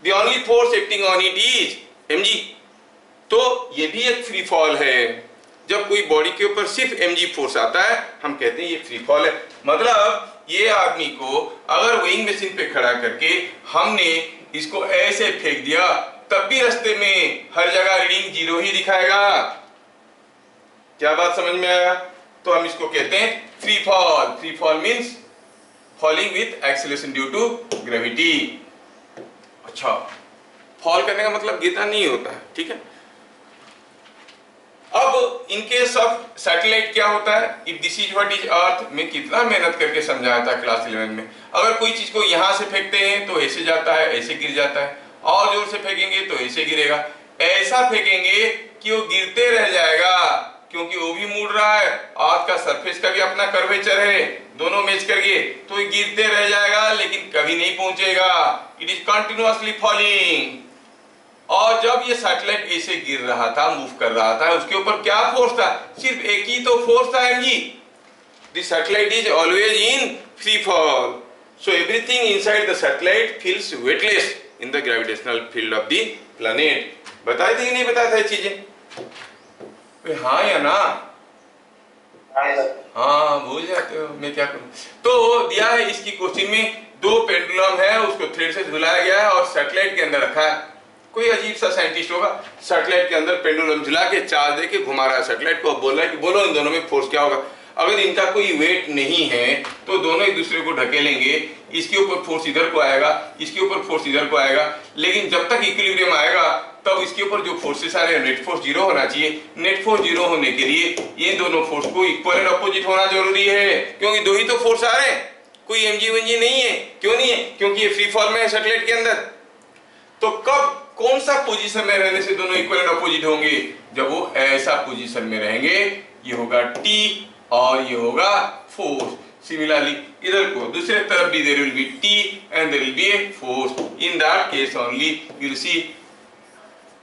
[SPEAKER 1] The only force acting on it is mg। तो ये भी एक फ्री फॉल है। जब कोई बॉडी के ऊपर सिर्फ mg फोर्स आता है हम कहते हैं ये फ्री फॉल है। मतलब ये आदमी को अगर वेइंग मशीन पे खड़ा करके हमने इसको ऐसे फेंक दिया तब भी रास्ते में हर जगह रीडिंग जीरो ही दिखाएगा। क्या बात समझ में आया? तो हम इसको कहते हैं free fall. Free fall means falling with acceleration due to gravity. अच्छा, फॉल करने का मतलब गिरना नहीं होता है, ठीक है? अब इन केस ऑफ सैटेलाइट क्या होता है? If this is what is earth, में कितना मेहनत करके समझाया था क्लास 11 में। अगर कोई चीज को यहां से फेंकते हैं तो ऐसे जाता है, ऐसे गिर जाता है, और जोर से फेंकेंगे तो ऐसे गिरेगा। ऐसा फेंकेंगे कि वो गिरते रह जाएगा क्योंकि वो भी मुड़ रहा है, अर्थ का सरफेस का भी अपना कर्वेचर है, दोनों मैच करके तो ये गिरते रह जाएगा लेकिन कभी नहीं पहुंचेगा। It is continuously falling. और जब ये सैटेलाइट ऐसे गिर रहा था, मूव कर रहा था, उसके ऊपर क्या फोर्स था? सिर्फ एक ही तो फोर्स था, mg। The satellite is always in free fall, so everything inside the satellite feels weightless in the gravitational field of the planet. बताए थे कि नहीं बताया था ये चीजें? हाँ या ना? हाँ, भूल जाते हो, मैं क्या करूं? तो दिया है इसकी क्वेश्चन में, दो पेंडुलम है, उसको थ्रेड से झुलाया गया है और सैटेलाइट के अंदर रखा है। कोई अजीब सा साइंटिस्ट होगा, सैटेलाइट के अंदर पेंडुलम झुला के चार्ज दे के घुमा रहा है सैटेलाइट को, बोल रहा है कि बोलो इन दोनों में फोर्स क्या होगा। अगर इनका कोई वेट नहीं है तो दोनों एक दूसरे को ढकेलेंगे, इसके ऊपर फोर्स इधर को आएगा, इसके ऊपर फोर्स इधर को आएगा, लेकिन जब तक इक्विलिब्रियम आएगा तब इसके ऊपर जो फोर्सेस आ रहे हैं नेट फोर्स जीरो होना चाहिए। नेट फोर्स जीरो होने के लिए ये दोनों फोर्स को इक्वल एंड अपोजिट होना जरूरी है, क्योंकि दो ही तो फोर्स आ रहे हैं, कोई mg वंजी नहीं है। क्यों नहीं है? क्योंकि ये फ्री फॉल में है सैटेलाइट के अंदर। तो कब कौन सा पोजीशन में रहने से दोनों इक्वल एंड अपोजिट होंगे? जब वो ऐसा पोजीशन में रहेंगे, ये होगा T और ये होगा फोर्स। सिमिलरली इधर को दूसरे तरफ भी there will be T and there will be a force. In that case only you will see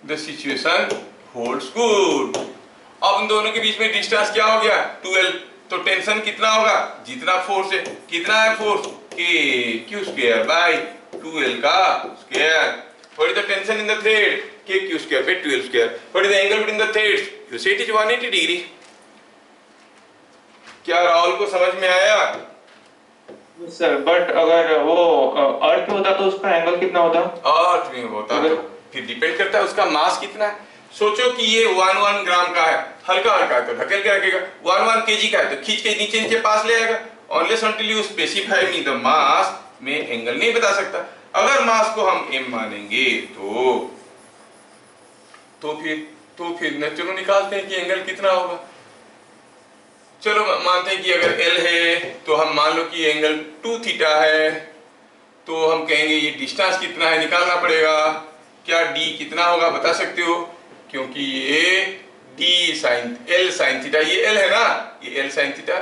[SPEAKER 1] the situation holds good. अब इन दोनों के बीच में डिस्टेंस क्या हो गया? 12। तो टेंशन कितना होगा? जितना फोर्स है, कितना है force? k q square by 12 का square. What is the tension in the thread? kq square by 12 square. What is the angle between the threads? You say it is 180 degree. क्या राहुल को समझ में आया?
[SPEAKER 2] सर बट अगर वो अर्थ में होता तो उसका एंगल कितना होता?
[SPEAKER 1] अर्थ में होता तो फिर डिपेंड करता है उसका मास कितना है। सोचो कि ये 1 ग्राम का है, हल्का हल्का है तो ढकेल के रखेगा, 1 kg का है तो खींच के नीचे नीचे पास ले आएगा। Unless until you specify me the mass, मैं एंगल नहीं बता सकता। अगर मास को हम m मानेंगे तो फिर न चलो निकालते हैं कि एंगल कितना होगा। चलो मानते हैं कि अगर L है तो हम मान लो कि एंगल 2 थीटा है, तो हम कहेंगे ये डिस्टेंस कितना है निकालना पड़ेगा। क्या d कितना होगा बता सकते हो? क्योंकि ये d sine L sine theta, ये L है ना, ये L sine theta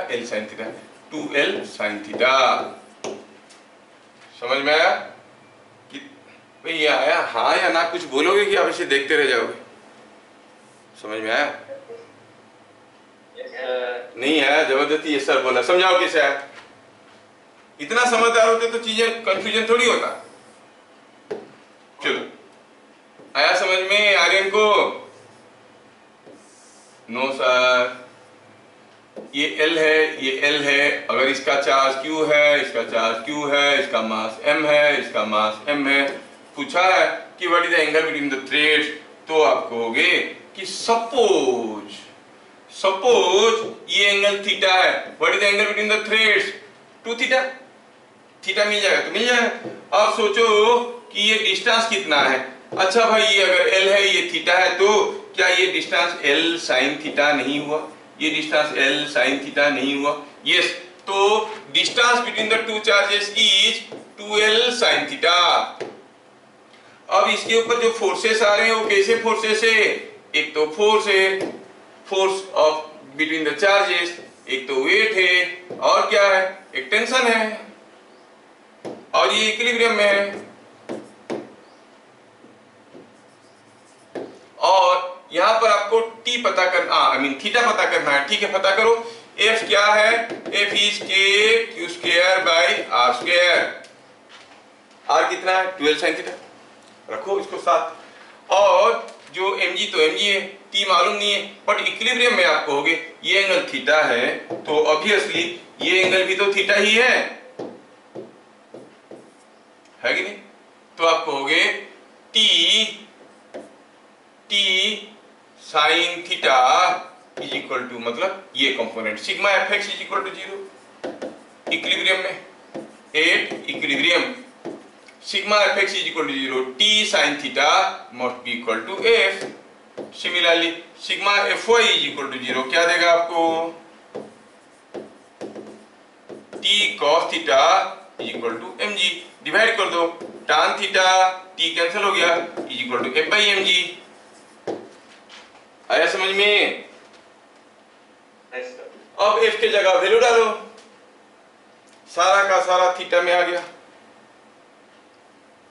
[SPEAKER 1] 2L sine theta. समझ में आया कि भाई ये आया हाँ या ना? कुछ बोलोगे कि आप ऐसे देखते रह जाओगे? समझ में आया? नहीं आया? जबरदस्ती ये सर बोला, समझाओ कैसे आया? इतना समझदार होते तो चीजें कंफ्यूजन थोड़ी होता। चलो आया समझ में आर्यन को? नो सर, ये L है, ये L है, अगर इसका चार्ज Q है, इसका चार्ज Q है, इसका मास M है, इसका मास M है, पूछा है कि what is the angle between the threads, तो आप कहोगे कि सपोज ये एंगल थीटा है, what is the angle between the threads? 2 theta. Theta मिल जाएगा तो मिल जाएगा। अब सोचो कि ये डिस्टेंस कितना है। अच्छा भाई ये अगर L है, ये थीटा है, तो क्या ये डिस्टेंस L साइन थीटा नहीं हुआ? ये डिस्टेंस L साइन थीटा नहीं हुआ? यस, तो distance between the two charges is 2L sine theta. अब इसके ऊपर जो फोर्सेस आ रहे हैं वो कैसे फोर्सेस है? एक तो फोर्स है, force of between the charges, एक तो वेट है, और क्या है? एक टेंशन है, और ये इक्विलिब्रियम में है। और यहां पर आपको T पता करना, आई मीन थीटा पता करना है। ठीक है, पता करो। F क्या है? F is k q² by r²। r कितना है? 12 साइन थीटा। रखो इसको साथ। और जो mg तो mg है, T मालूम नहीं है, बट इक्विलिब्रियम में आप कहोगे ये एंगल थीटा है, तो ऑब्वियसली ये एंगल भी तो थीटा ही है कि नहीं? तो आप कहोगे T sine theta is equal to, मतलब ये component sigma fx is equal to 0 equilibrium में, at equilibrium sigma fx is equal to 0, T sine theta must be equal to f। Similarly sigma fy is equal to 0 क्या देगा आपको? T cos theta is equal to mg। Divide कर दो, tan थीटा T कैंसिल हो गया, is equal to f by mg। आया समझ में? अब f के जगह वैल्यू डालो, सारा का सारा थीटा में आ गया।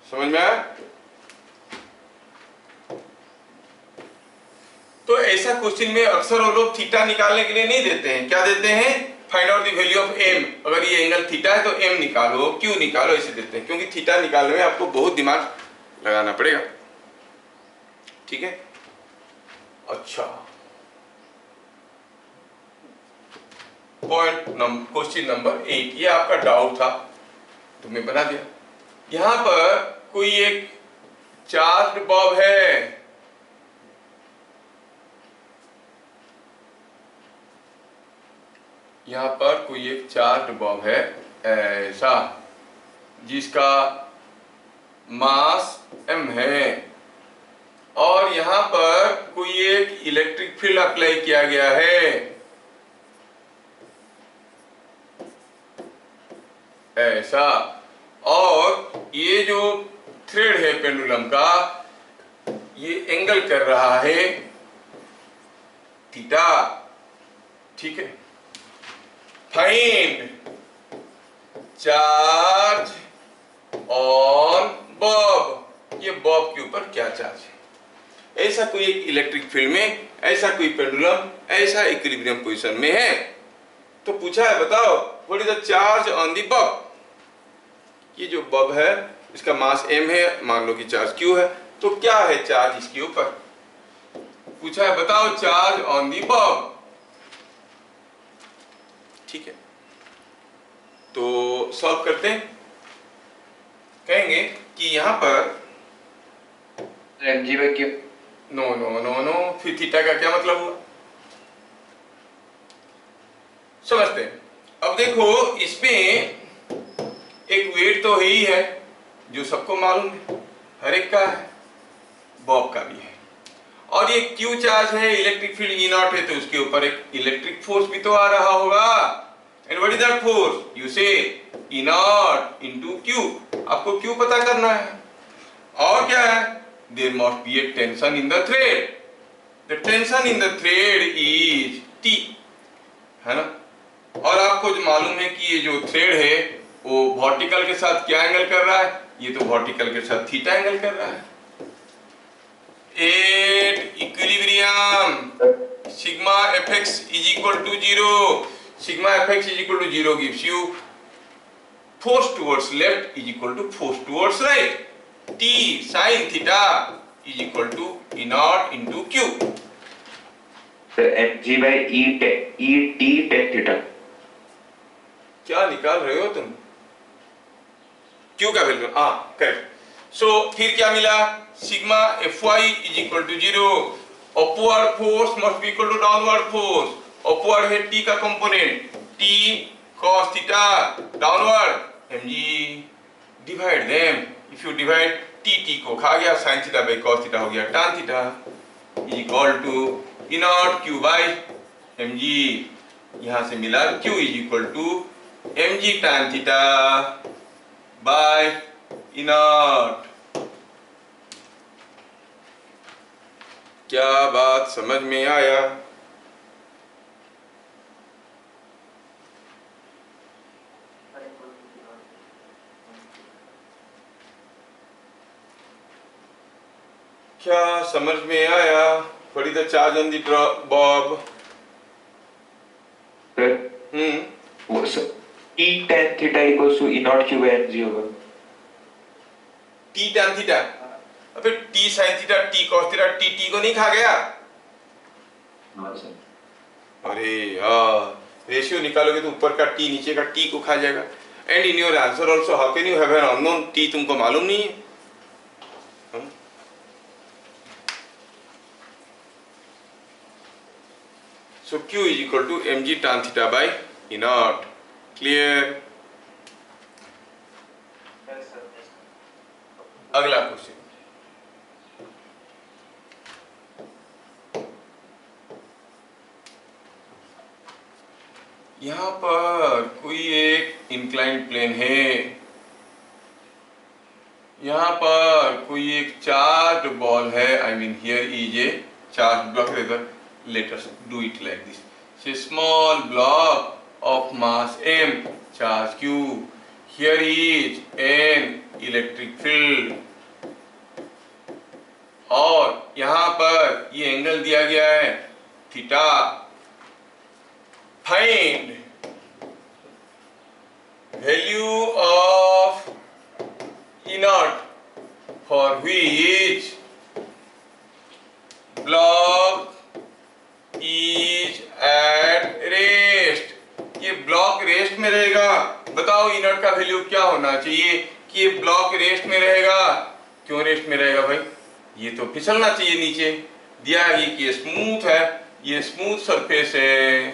[SPEAKER 1] समझ में आया? तो ऐसा क्वेश्चन में अक्सर वो लोग थीटा निकालने के लिए नहीं देते हैं। क्या देते हैं? Find out the value of m। अगर ये एंगल थीटा है तो m निकालो, q निकालो, ऐसे देते हैं, क्योंकि थीटा निकालने में आपको बहुत दिमाग लगाना पड़ेगा। ठीक है, अच्छा क्वेश्चन नंबर 8, ये आपका डाउट था तो मैं बना दिया। यहां पर कोई एक चार्ज्ड बॉब है, यहां पर कोई एक चार्ज्ड बॉब है ऐसा, जिसका मास m है, और यहां पर कोई एक इलेक्ट्रिक फील्ड अप्लाई किया गया है ऐसा, और ये जो थ्रेड है पेंडुलम का, ये एंगल कर रहा है थीटा। ठीक है, फाइंड चार्ज ऑन बॉब। ये बॉब के ऊपर क्या चार्ज है? ऐसा कोई एक इलेक्ट्रिक फील्ड में, ऐसा कोई पेंडुलम ऐसा इक्विलिब्रियम पोजीशन में है, तो पूछा है बताओ what is the charge on the Bob. ये जो बॉब है इसका मास m है, मान लो कि चार्ज q है, तो क्या है चार्ज इसके ऊपर? पूछा है बताओ चार्ज ऑन दी बॉब। ठीक है, तो सॉल्व करते हैं। कहेंगे कि यहां पर
[SPEAKER 3] mg by q।
[SPEAKER 1] No no no no, फिर थीटा का क्या मतलब हुआ, समझते हैं। अब देखो, इसमें एक वेट तो ही है जो सबको मालूम है, हर एक का है, बॉब का भी है, और ये क्यू चार्ज है, इलेक्ट्रिक फील्ड ई नॉट है, तो उसके ऊपर एक इलेक्ट्रिक फोर्स भी तो आ रहा होगा। And what is that force, you say E naught into Q, आपको क्यू पता करना है। और क्या है, there must be a tension in the thread, the tension in the thread is T, है ना। और आपको जो मालूम है कि ये जो थ्रेड है वो वर्टिकल के साथ क्या एंगल कर रहा है, ये तो वर्टिकल के साथ थीटा एंगल कर रहा है। At equilibrium sigma fx is equal to 0, sigma fx is equal to 0 gives you force towards left is equal to force towards right, t sin theta is equal to e naught into q।
[SPEAKER 3] तो mg by e t tan theta।
[SPEAKER 1] क्या निकाल रहे हो तुम, q का वैल्यू, हाँ करेक्ट। सो फिर क्या मिला, sigma fy is equal to 0, upward force must be equal to downward force, upward है t का component t cos theta, downward mg, divide them, if you divide t को खा गया, sin theta by cos theta हो गया tan theta, is equal to e naught q by mg, यहां से मिला q is equal to mg tan theta by e naught. क्या बात समझ में आया, क्या समझ में आया, what is the charge on the Bob.
[SPEAKER 3] वो t tan theta equals to e naught q by mg होगा।
[SPEAKER 1] t tan थीटा, अबे t sin theta, t cos theta, t को नहीं खा गया।
[SPEAKER 3] हाँ सर।
[SPEAKER 1] अरे यार, रेशियो निकालोगे तो ऊपर का t नीचे का t को खा जाएगा। And in your answer also how can you have an unknown t, तुमको मालूम नहीं है। So q is equal to mg tan theta by e naught, clear। अगला क्वेश्चन, यहां पर कोई एक इंक्लाइंड प्लेन है, यहां पर कोई एक चार्ज बॉल है, I mean here is a charge block, rather let us do it like this, say small block of mass m, charge q, here is an electric field, और यहां पर ये एंगल दिया गया है theta, find value of E naught for which block is at rest, ये ब्लॉक रेस्ट में रहेगा। बताओ ई नॉट का वैल्यू क्या होना चाहिए कि ये ब्लॉक रेस्ट में रहेगा। क्यों रेस्ट में रहेगा भाई, ये तो फिसलना चाहिए नीचे, दिया है कि ये स्मूथ है, ये स्मूथ सरफेस है,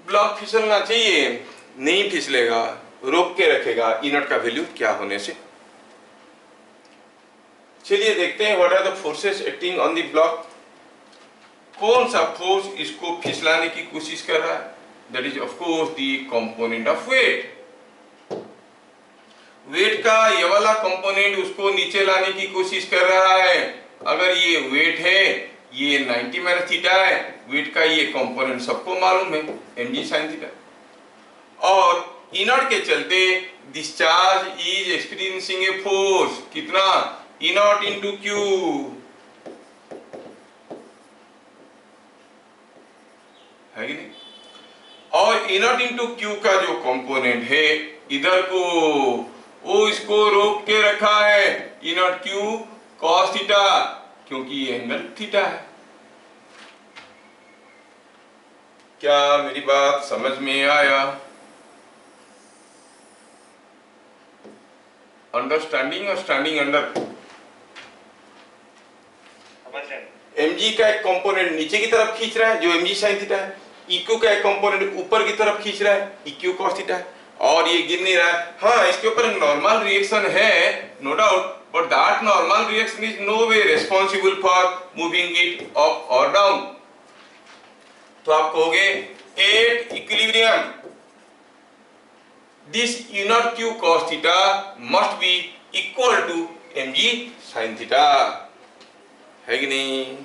[SPEAKER 1] ब्लॉक फिसलना चाहिए, नहीं फिसलेगा, रोक के रखेगा। ई नॉट का वैल्यू क्या होने से, चलिए देखते हैं what are the forces acting on the block. कौन सा फोर्स इसको फिसलाने की कोशिश कर रहा है, that is of course the component of weight. Weight का ये वाला कंपोनेंट उसको नीचे लाने की कोशिश कर रहा है। अगर ये वेट है, ये 90 माइनस थीटा है, वेट का ये कंपोनेंट सबको मालूम है mg sin थीटा, और ई नॉट के चलते this charge is experiencing a force, कितना, ई नॉट इंटू क्यू, है कि नहीं। और ई नॉट इंटू क्यू का जो कंपोनेंट है इधर को, वो इसको रोक के रखा है, ई नॉट क्यू कॉस थीटा, क्योंकि ये एंगल थीटा है। क्या मेरी बात समझ में आया? अंडरस्टैंडिंग और स्टैंडिंग अंडर। mg का एक कंपोनेंट नीचे की तरफ खींच रहा है जो mg sin थीटा है, eq का एक कंपोनेंट ऊपर की तरफ खींच रहा है eq cos थीटा है, और ये गिर नहीं रहा है। हाँ, इसके ऊपर नॉर्मल रिएक्शन है, no doubt, but that normal reaction is no way responsible for moving it up और डाउन। तो आप कहोगे at equilibrium this unit q cos theta must be equal to mg sin theta, है कि नहीं?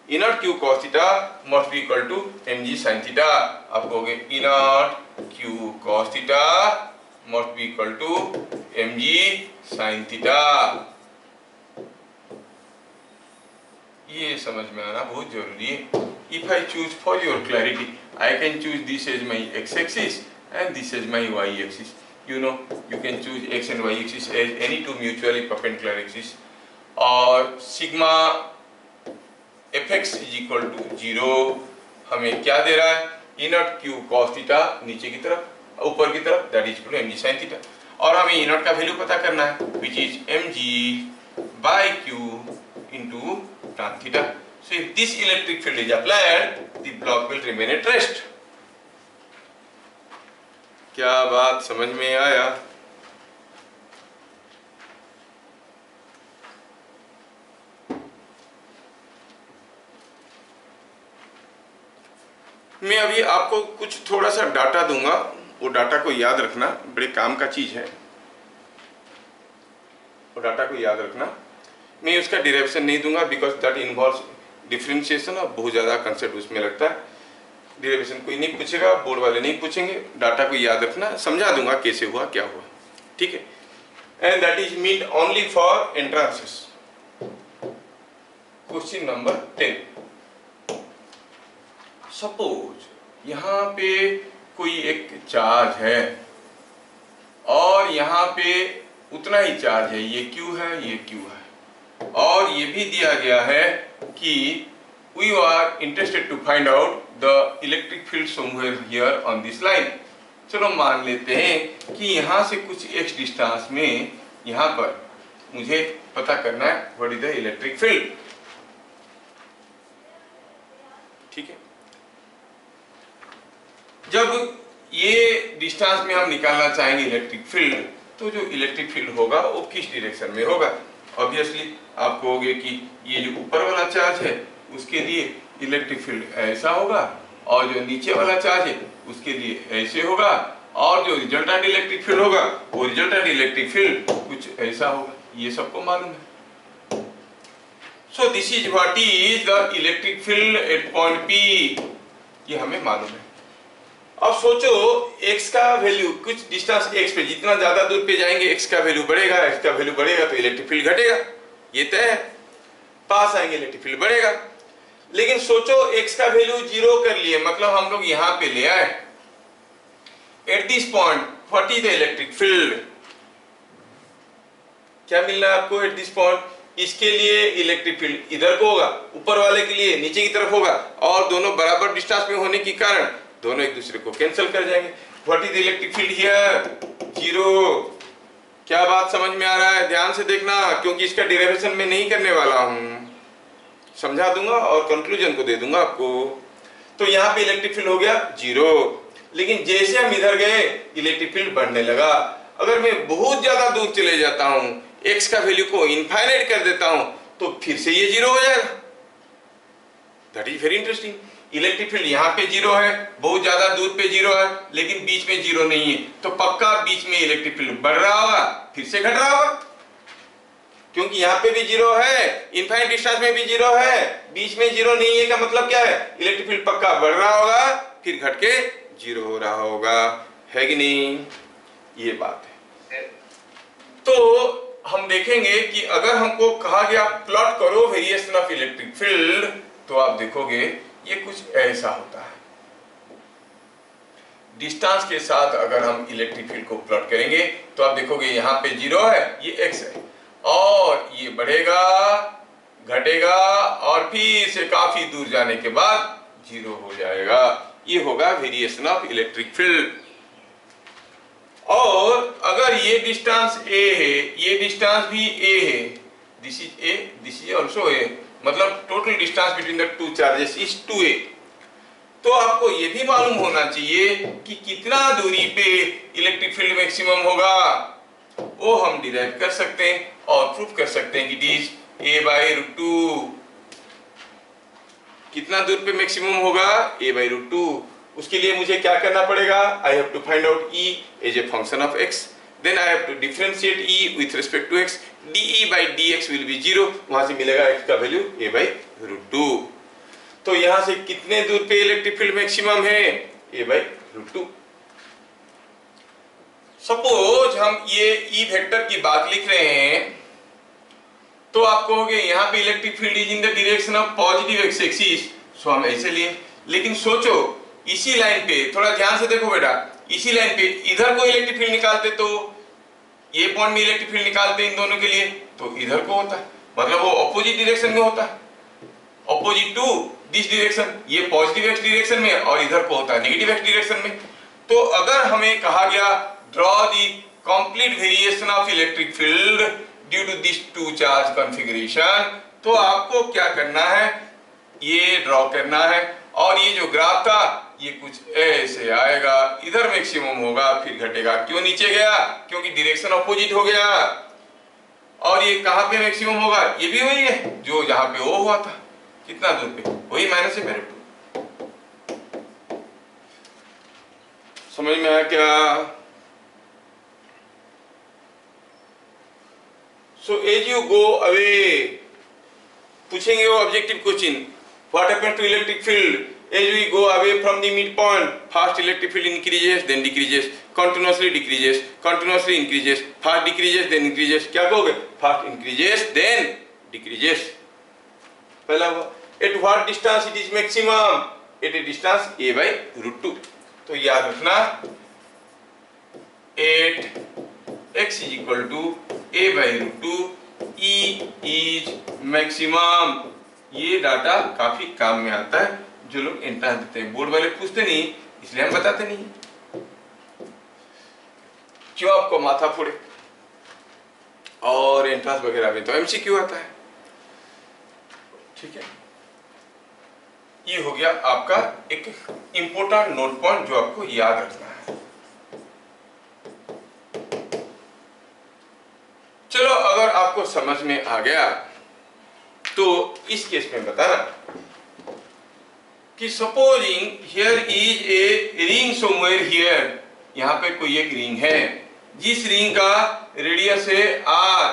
[SPEAKER 1] unit q cos theta must be equal to mg sin theta। आप कहोगे unit q cos theta must be equal to mg sin theta। ये समझ में आना बहुत जरूरी है। If I choose for your clarity, I can choose this as my x-axis and this is my y-axis. You know, you can choose x and y-axis as any two mutually perpendicular axis. और sigma fx is equal to 0 हमें क्या दे रहा है? इनट q cos थीटा नीचे की तरफ ऊपर की तरफ, that is equal to mg sin theta. और हमें इनट का वैल्यू पता करना है, which is mg by q into tan theta. So if this electric field is applied, the block will remain at rest. क्या बात समझ में आया? मैं अभी आपको कुछ थोड़ा सा डाटा दूंगा, वो डाटा को याद रखना, बड़े काम का चीज है, वो डाटा को याद रखना। मैं उसका डिराइवेशन नहीं दूंगा बिकॉज दैट इन्वॉल्व्स डिफरेंशिएशन और बहुत ज्यादा कंसेप्ट उसमें लगता है। डिराइवेशन कोई नहीं पूछेगा, बोर्ड वाले नहीं पूछेंगे, डाटा को याद रखना, समझा दूंगा कैसे हुआ क्या हुआ, ठीक है? And that is mean only for entrances. Question number 10। Suppose यहाँ पे कोई एक चार्ज है और यहाँ पे उतना ही चार्ज है, ये Q है, ये Q है, और ये भी दिया गया है कि we are interested to find out the electric field somewhere here on this line। चलो मान लेते हैं कि यहाँ से कुछ x डिस्टेंस में यहाँ पर मुझे पता करना है what is the electric field, ठीक है? जब ये डिस्टेंस में हम निकालना चाहेंगे इलेक्ट्रिक फील्ड, तो जो इलेक्ट्रिक फील्ड होगा वो किस डायरेक्शन में होगा? ऑब्वियसली आप कहोगे कि ये जो ऊपर वाला चार्ज है उसके लिए इलेक्ट्रिक फील्ड ऐसा होगा, और जो नीचे वाला चार्ज है उसके लिए ऐसे होगा, और जो रिजल्टेंट इलेक्ट्रिक फील्ड होगा वो रिजल्टेंट इलेक्ट्रिक फील्ड कुछ ऐसा होगा। ये सबको मालूम है। So this is what is the electric field at point P, ये हमें मालूम है। अब सोचो x का वैल्यू कुछ डिस्टेंस x पे, जितना ज्यादा दूर पे जाएंगे x का वैल्यू बढ़ेगा, x का वैल्यू बढ़ेगा तो इलेक्ट्रिक फील्ड घटेगा, ये तय है। पास आएंगे इलेक्ट्रिक फील्ड बढ़ेगा। लेकिन सोचो x का वैल्यू 0 कर लिए, मतलब हम लोग यहाँ पे ले आए। Eight this point what is the electric field? क्या मिलना है आपको एट दिस पॉइंट? इसके लिए इलेक्ट्रिक फील्ड इधर को होगा, ऊपर वाले के लिए नीचे की तरफ होगा, और दोनों बराबर डिस्टेंस में होने के कारण दोनों एक दूसरे को कैंसिल कर जाएंगे। What is the electric field here? 0। क्या बात समझ में आ रहा है? ध्यान से देखना, क्योंकि इसका डेरिवेशन में नहीं करने वाला हूं, समझा दूंगा और कंक्लूजन को दे दूंगा आपको। तो यहाँ पे इलेक्ट्रिक फील्ड हो गया 0, लेकिन जैसे हम इधर गए इलेक्ट्रिक फील्ड बढ़ने लगा। अगर मैं बहुत ज्यादा दूर चले जाता हूं, x का वैल्यू को इनफाइनाइट कर देता हूं, तो फिर से ये 0 हो जाएगा। That is very interesting. Electric field यहाँ पे 0 है, बहुत ज्यादा दूर पे 0 है, लेकिन बीच में 0 नहीं है, तो पक्का बीच में इलेक्ट्रिक फील्ड बढ़ रहा होगा, फिर से घट रहा होगा, क्योंकि यहाँ पे भी 0 है, इनफाइनाइट डिस्टेंस में भी 0 है, बीच में 0 नहीं है, का मतलब क्या है? इलेक्ट्रिक फील्ड पक्का बढ़ रहा होगा, फिर घट के 0 हो रहा होगा, है कि नहीं? ये बात है। तो हम देखेंगे कि अगर हमको कहा गया प्लॉट करो वेरिएशन ऑफ इलेक्ट्रिक फील्ड, तो आप देखोगे ये कुछ ऐसा होता है। डिस्टेंस के साथ अगर हम इलेक्ट्रिक फील्ड को प्लॉट करेंगे तो आप देखोगे यहाँ पे 0 है, ये x है, और ये बढ़ेगा, घटेगा, और फिर से काफी दूर जाने के बाद 0 हो जाएगा। ये होगा वेरिएशन ऑफ इलेक्ट्रिक फील्ड। और अगर ये डिस्टेंस a है, ये डिस्टेंस भी a है, this is a, this is also a, मतलब total distance between the two charges is 2a। तो आपको ये भी मालूम होना चाहिए कि कितना दूरी पे इलेक्ट्रिक फील्ड मैक्सिमम होगा, वो हम डिराइव कर सकते हैं और प्रूफ कर सकते हैं कि इट इज a/√2। कितना दूर पे मैक्सिमम होगा, a/√2। उसके लिए मुझे क्या करना पड़ेगा, I have to find out e as a function of x, then I have to differentiate e with respect to x, de/dx will be 0, वहां से मिलेगा x का वैल्यू a/√2। तो यहां से कितने दूर पे इलेक्ट्रिक फील्ड मैक्सिमम है, a/√2। सपोज हम ये E वेक्टर की बात लिख रहे हैं, तो आप कहोगे यहाँ पे electric field is in the direction of positive x axis, so हम ऐसे लिए। लेकिन सोचो इसी लाइन पे, थोड़ा ध्यान से देखो बेटा, इसी लाइन पे इधर को इलेक्ट्रिक फील्ड निकालते, तो ये पॉइंट में इलेक्ट्रिक फील्ड निकालते इन दोनों के लिए, तो इधर को होता है, मतलब वो ऑपोजिट डायरेक्शन में होता है, ऑपोजिट टू दिस डायरेक्शन, ये पॉजिटिव x डायरेक्शन में और इधर को होता है नेगेटिव x डायरेक्शन में। तो अगर हमें कहा गया draw the complete variation of electric field due to this two charge configuration, तो आपको क्या करना है, ये ड्रॉ करना है। और ये जो ग्राफ था ये कुछ ऐसे आएगा, इधर मैक्सिमम होगा फिर घटेगा, क्यों नीचे गया, क्योंकि डायरेक्शन ऑपोजिट हो गया। और ये कहां पे मैक्सिमम होगा, ये भी वही है जो जहां पे वो हुआ था, कितना दूर पे, वही -a/√2। समझ में आया क्या? So as you go away, पूछेंगे वो objective question, what happens to electric field as we go away from the midpoint? First electric field increases, then decreases, continuously decreases, continuously increases, first decreases, then increases। क्या कहोगे, first increases, then decreases। पहला हुआ, at what distance it is maximum? At a distance a/√2। तो याद रखना, at x is equal to a/√2, E is maximum। ये डाटा काफी काम में आता है, जो लोग एंट्रेंस देते हैं, बोर्ड वाले पूछते नहीं इसलिए हम बताते नहीं, क्यों आपको माथा फोड़े। और एंट्रेंस वगैरह में तो MCQ आता है, ठीक है। ये हो गया आपका एक इंपॉर्टेंट नोट पॉइंट जो आपको याद रखना है। चलो अगर आपको समझ में आ गया तो इस केस में बताना कि supposing here is a ring somewhere here, यहां पे कोई एक रिंग है जिस रिंग का रेडियस है r,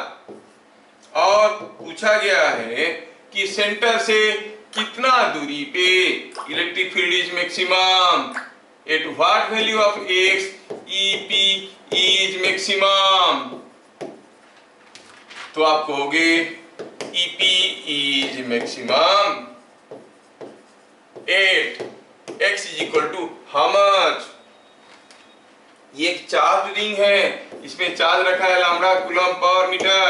[SPEAKER 1] और पूछा गया है कि सेंटर से कितना दूरी पे electric field is maximum, at what value of x EP is maximum. तो आप कहोगे EP is maximum at x is equal to how much? ये एक चार्ज रिंग है, इसमें चार्ज रखा है लैम्ब्डा कूलम पर मीटर,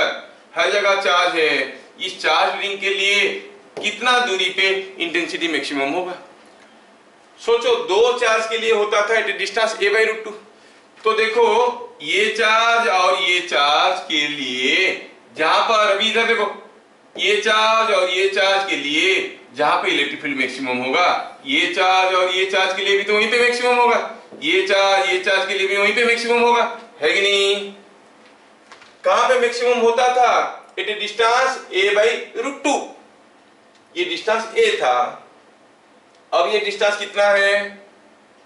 [SPEAKER 1] हर जगह चार्ज है। इस चार्ज रिंग के लिए कितना दूरी पे इंटेंसिटी मैक्सिमम होगा? सोचो दो चार्ज के लिए होता था एट डिस्टेंस a/√2। तो देखो ये चार्ज और ये चार्ज के लिए, जहां पर अभी इधर देखो ये चार्ज और ये चार्ज के लिए जहां पे इलेक्ट्रिक फील्ड मैक्सिमम होगा, ये चार्ज और ये चार्ज के लिए भी तो वहीं पे मैक्सिमम होगा, ये चार्ज के लिए भी वहीं पे मैक्सिमम होगा, है कि नहीं? कहां पे मैक्सिमम होता था? At a distance a/√2। ये डिस्टेंस a था, अब ये डिस्टेंस कितना है?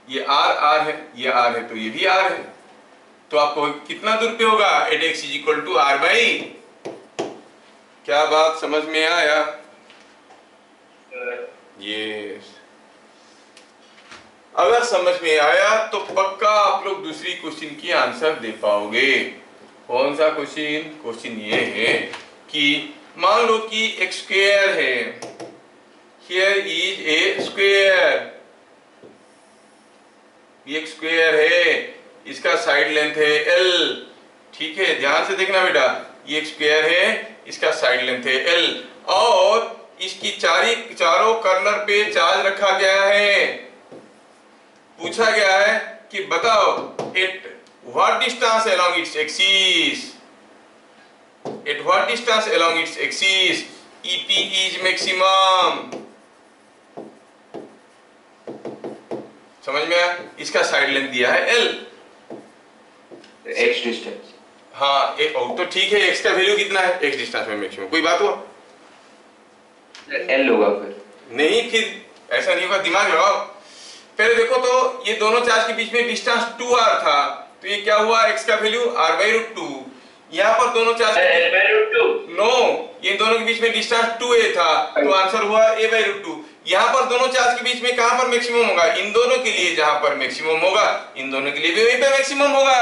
[SPEAKER 1] ये r है, ये r है, तो ये भी r है। तो आपको कितना दूर पे होगा? At x is equal to r/। क्या बात समझ में आया? ये अगर समझ में आया तो पक्का आप लोग दूसरी क्वेश्चन की आंसर दे पाओगे। कौन सा क्वेश्चन? क्वेश्चन ये है कि मान लो कि एक स्क्वायर है, हियर इज ए स्क्वायर, ये एक स्क्वायर है, इसका साइड लेंथ है L, ठीक है, ध्यान से देखना बेटा, ये एक स्क्वायर है, इसका साइड लेंथ है L, और इसकी चारों कॉर्नर पे चार्ज रखा गया है, पूछा गया है कि बताओ at what distance along its axis, at what distance along its axis EP is maximum. समझ में आया? इसका साइड लेंथ दिया है एल,
[SPEAKER 3] एक्स डिस्टेंस।
[SPEAKER 1] हाँ तो ठीक है, एक्स का वैल्यू कितना है एक्स डिस्टेंस में मैक्सिमम, कोई बात हुआ?
[SPEAKER 3] एल होगा फिर
[SPEAKER 1] नहीं, फिर ऐसा नहीं होगा, दिमाग लगाओ। पहले देखो तो ये दोनों चार्ज के बीच में डिस्टेंस 2r था, तो ये क्या हुआ, x का वैल्यू r/√2। यहाँ पर दोनों चार्ज नो, ये दोनों के बीच में डिस्टेंस 2a था, तो आंसर हुआ a/√2। यहाँ पर दोनों चार्ज के बीच में कहां पर मैक्सिमम होगा, इन दोनों के लिए जहां पर मैक्सिमम होगा, इन दोनों के लिए भी वहीं पे मैक्सिमम होगा।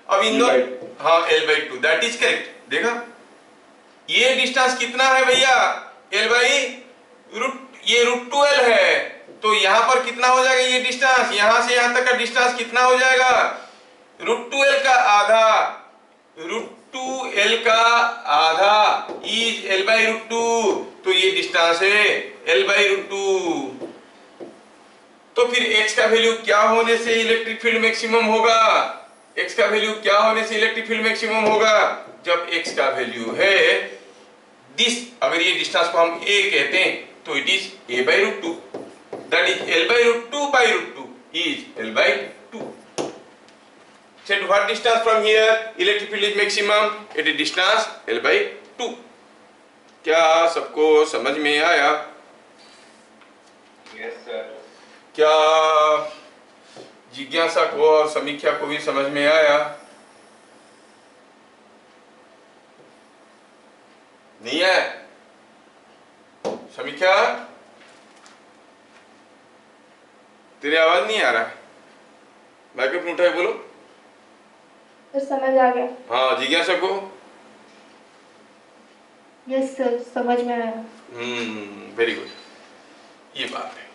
[SPEAKER 1] अब इन दोनों, हाँ l/2, दैट इज करेक्ट। देखा ये डिस्टेंस कितना है भैया, ये √2l है, तो यहां पर कितना हो जाएगा ये डिस्टेंस, यहां से यहां तक का डिस्टेंस कितना हो जाएगा, √2l का आधा, √2l का आधा इज l/√2, तो ये डिस्टेंस है l/√2। तो फिर x का वैल्यू क्या होने से इलेक्ट्रिक फील्ड मैक्सिमम होगा, x का वैल्यू क्या होने से इलेक्ट्रिक फील्ड मैक्सिमम होगा, जब x का वैल्यू है दिस, अगर ये डिस्टेंस को हम a कहते हैं तो it is a/√2, that is l/√2/√2 is l/2। Said what distance from here electric field is maximum, it is distance l/2। क्या सबको समझ में आया?
[SPEAKER 3] Yes sir.
[SPEAKER 1] क्या जिज्ञासा को और समीक्षा को भी समझ में आया? नहीं है? समीक्षा तेरी आवाज नहीं आ रहा है, माइक्रोफोन उठाए बोलो।
[SPEAKER 4] सर समझ आ गया।
[SPEAKER 1] हाँ, जिज्ञासा को?
[SPEAKER 4] यस सर, समझ में आया।
[SPEAKER 1] वेरी गुड, ये बात है।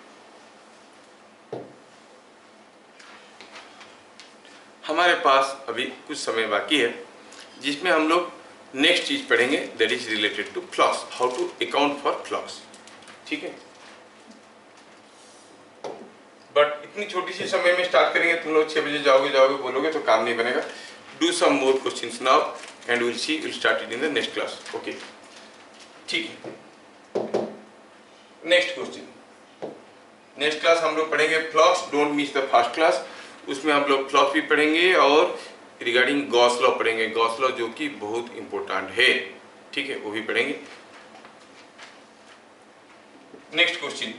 [SPEAKER 1] हमारे पास अभी कुछ समय बाकी है जिसमें हम लोग नेक्स्ट चीज पढ़ेंगे, that is related to flux, how to account for flux. ठीक है, बट इतनी छोटी सी समय में स्टार्ट करेंगे, तुम लोग 6 बजे जाओगे बोलोगे तो काम नहीं बनेगा। Do some more questions now and will see, will start it in the next class. Okay, ठीक है। नेक्स्ट क्वेश्चन, नेक्स्ट क्लास हम लोग पढ़ेंगे flux, don't miss the first class. उसमें हम लोग फ्लक्स भी पढ़ेंगे और रिगार्डिंग गॉस लॉ पढ़ेंगे, गॉस लॉ जो कि बहुत इंपॉर्टेंट है। ठीक है, वो भी पढ़ेंगे। नेक्स्ट क्वेश्चन,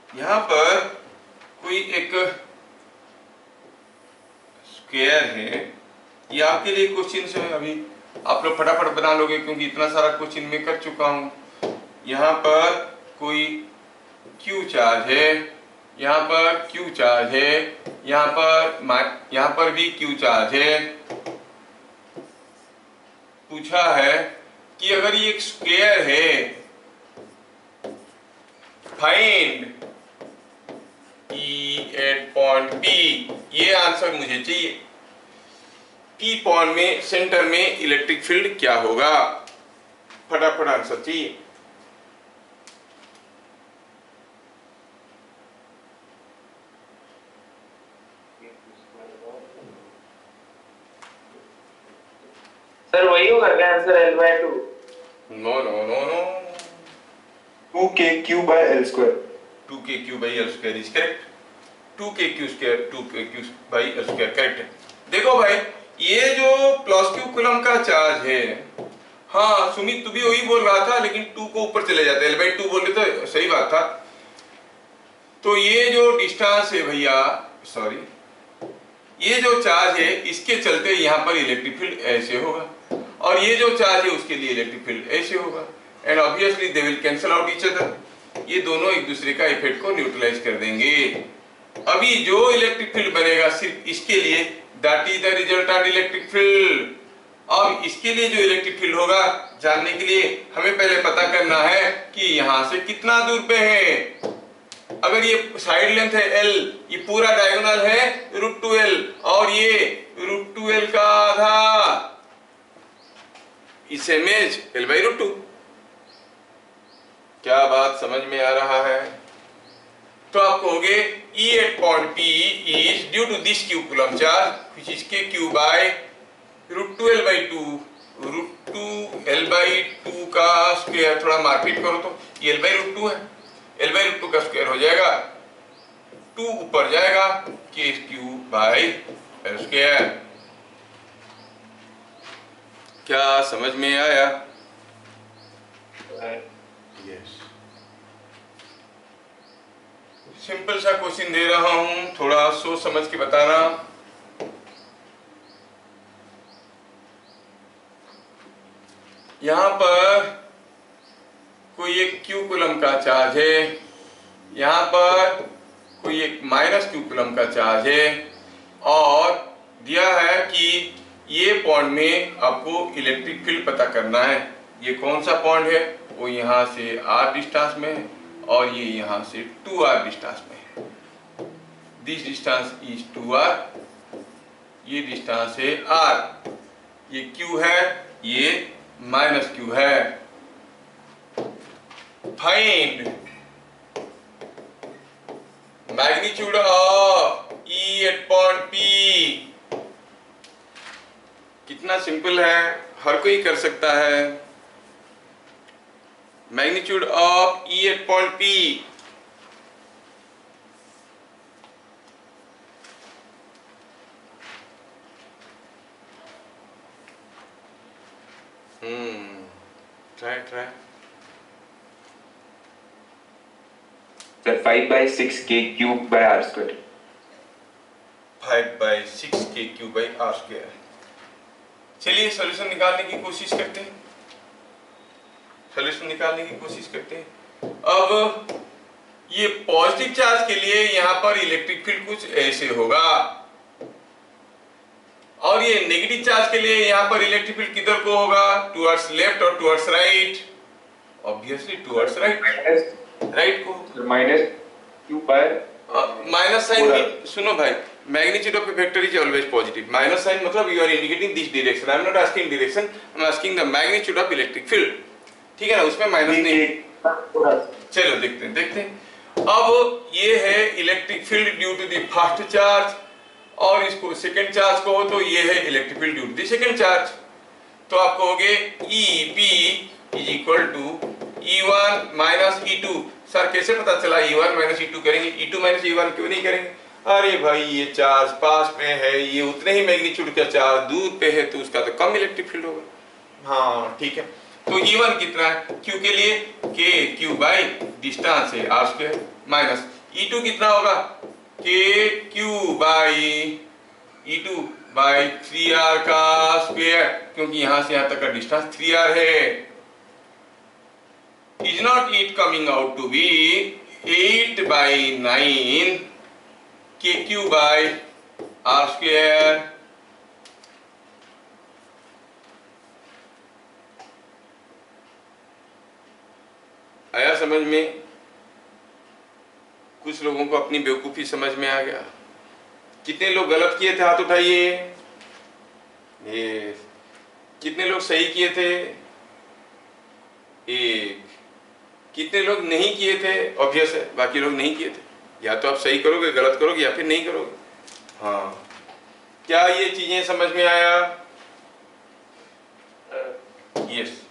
[SPEAKER 1] यहां पर कोई एक स्क्वायर है, ये आपके लिए क्वेश्चन है, अभी आप लोग फटाफट बना लोगे क्योंकि इतना सारा क्वेश्चन मैं कर चुका हूं। यहां पर कोई Q चार्ज है, यहाँ पर Q चार्ज है, यहाँ पर भी Q चार्ज है। पूछा है कि अगर ये एक स्क्वायर है, find E at point P, ये आंसर मुझे चाहिए। P पॉइंट में सेंटर में इलेक्ट्रिक फील्ड क्या होगा, फटाफट आंसर चाहिए।
[SPEAKER 2] सर वही होगा क्या answer, l/2?
[SPEAKER 1] No no no no,
[SPEAKER 3] 2kq/l²।
[SPEAKER 1] 2kq/l² is correct, 2kq/l² correct है। देखो भाई, ये जो +q कूलम का चार्ज है, हाँ सुमित तू भी वही बोल रहा था, लेकिन 2 को ऊपर चले जाते, l/2 बोले तो सही बात था। तो ये जो डिस्टेंस है भैया, सॉरी, ये जो चार्ज है इसके चलते यहाँ पर इलेक्ट्रिक फील्ड ऐसे होगा, और ये जो चार्ज है उसके लिए इलेक्ट्रिक फील्ड ऐसे होगा, and obviously they will cancel out each other. ये दोनों एक दूसरे का इफेक्ट को न्यूट्रलाइज कर देंगे। अभी जो इलेक्ट्रिक फील्ड बनेगा सिर्फ इसके लिए, that is the resultant electric field. अब इसके लिए जो इलेक्ट्रिक फील्ड होगा जानने के लिए हमें पहले पता करना है कि यहां से कितना दूर पे है। अगर ये साइड लेंथ है l, ये पूरा डायगोनल है √2l, और ये √2l का आधा, इस इमेज l/√2। क्या बात समझ में आ रहा है? तो आप कहोगे E at point P is due to this q coulomb charge which is kq by √2 L by 2 √2 L by 2 का स्क्वायर, थोड़ा मारपीट करो तो ये L by √2 है, L by √2 का स्क्वायर हो जाएगा, 2 ऊपर जाएगा, kq by L स्क्वायर। क्या समझ में आया? यस। सिंपल सा क्वेश्चन दे रहा हूं, थोड़ा सोच समझ के बताना। यहां पर कोई एक q कूलम का चार्ज है, यहां पर कोई एक -q कूलम का चार्ज है, और दिया है कि ये पॉइंट में आपको इलेक्ट्रिक फील्ड पता करना है। ये कौन सा पॉइंट है? वो यहाँ से r डिस्टेंस में है और ये यहाँ से 2r डिस्टेंस में है। दिस डिस्टेंस इज 2r, ये डिस्टेंस है r, ये q है, ये -q है। Find magnitude of E at point P। कितना सिंपल है, हर कोई कर सकता है। Magnitude of E at point P। Try
[SPEAKER 3] Sir, 5/6 k cube by r square.
[SPEAKER 1] 5/6 kq by r square. चलिए सॉल्यूशन निकालने की कोशिश करते हैं, सॉल्यूशन निकालने की कोशिश करते हैं। अब ये पॉजिटिव चार्ज के लिए यहाँ पर इलेक्ट्रिक फील्ड कुछ ऐसे होगा, और ये नेगेटिव चार्ज के लिए यहाँ पर इलेक्ट्रिक फील्ड किधर को होगा? टुवर्ड्स लेफ्ट और towards right? Obviously towards right, right को।
[SPEAKER 3] -q by
[SPEAKER 1] माइनस साइन, सुनो भाई, magnitude of a vector is always positive. Minus sign मतलब you are indicating this direction. I am not asking direction, I am asking the magnitude of electric field. ठीक है ना, उसमें माइनस नहीं। चलो देखते हैं, देखते हैं। अब ये है electric field due to the first charge, और इसको सेकंड चार्ज को हो तो ये है electric field due to the second charge. तो आप कहोगे EP is equal to E1 minus E2। Sir कैसे पता चला E1 माइनस E2 करेंगे, E2 माइनस E1 क्यों नहीं करेंगे? अरे भाई ये चार्ज पास में है, ये उतने ही मैग्नीट्यूड का चार्ज दूर पे है, तो उसका तो कम इलेक्ट्रिक फील्ड होगा। हाँ ठीक है, तो E1 कितना है Q के लिए? kq बाई डिस्टेंस है r स्क्वायर, माइनस E2 कितना होगा? kq by E2 by 3r का स्क्वायर, क्योंकि यहां से यहां तक का डिस्टेंस 3r है। Is not it coming out to be 8/9 kq by r square? आया समझ में? कुछ लोगों को अपनी बेवकूफी समझ में आ गया। कितने लोग गलत किए थे, हाथ उठाइए। ये कितने लोग सही किए थे? एक। कितने लोग नहीं किए थे? ऑब्वियस है, बाकी लोग नहीं किए थे। या तो आप सही करोगे, गलत करोगे, या फिर नहीं करोगे। हाँ, क्या ये चीजें समझ में आया? Yes.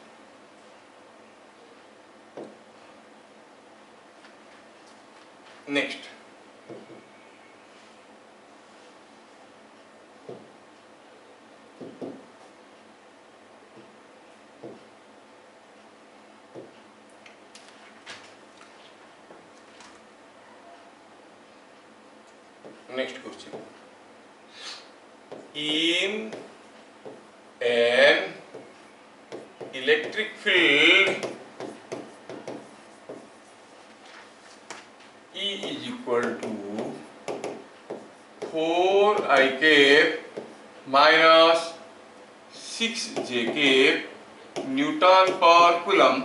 [SPEAKER 1] Next, next question. In an electric field E is equal to 4i cap minus 6j cap Newton per coulomb,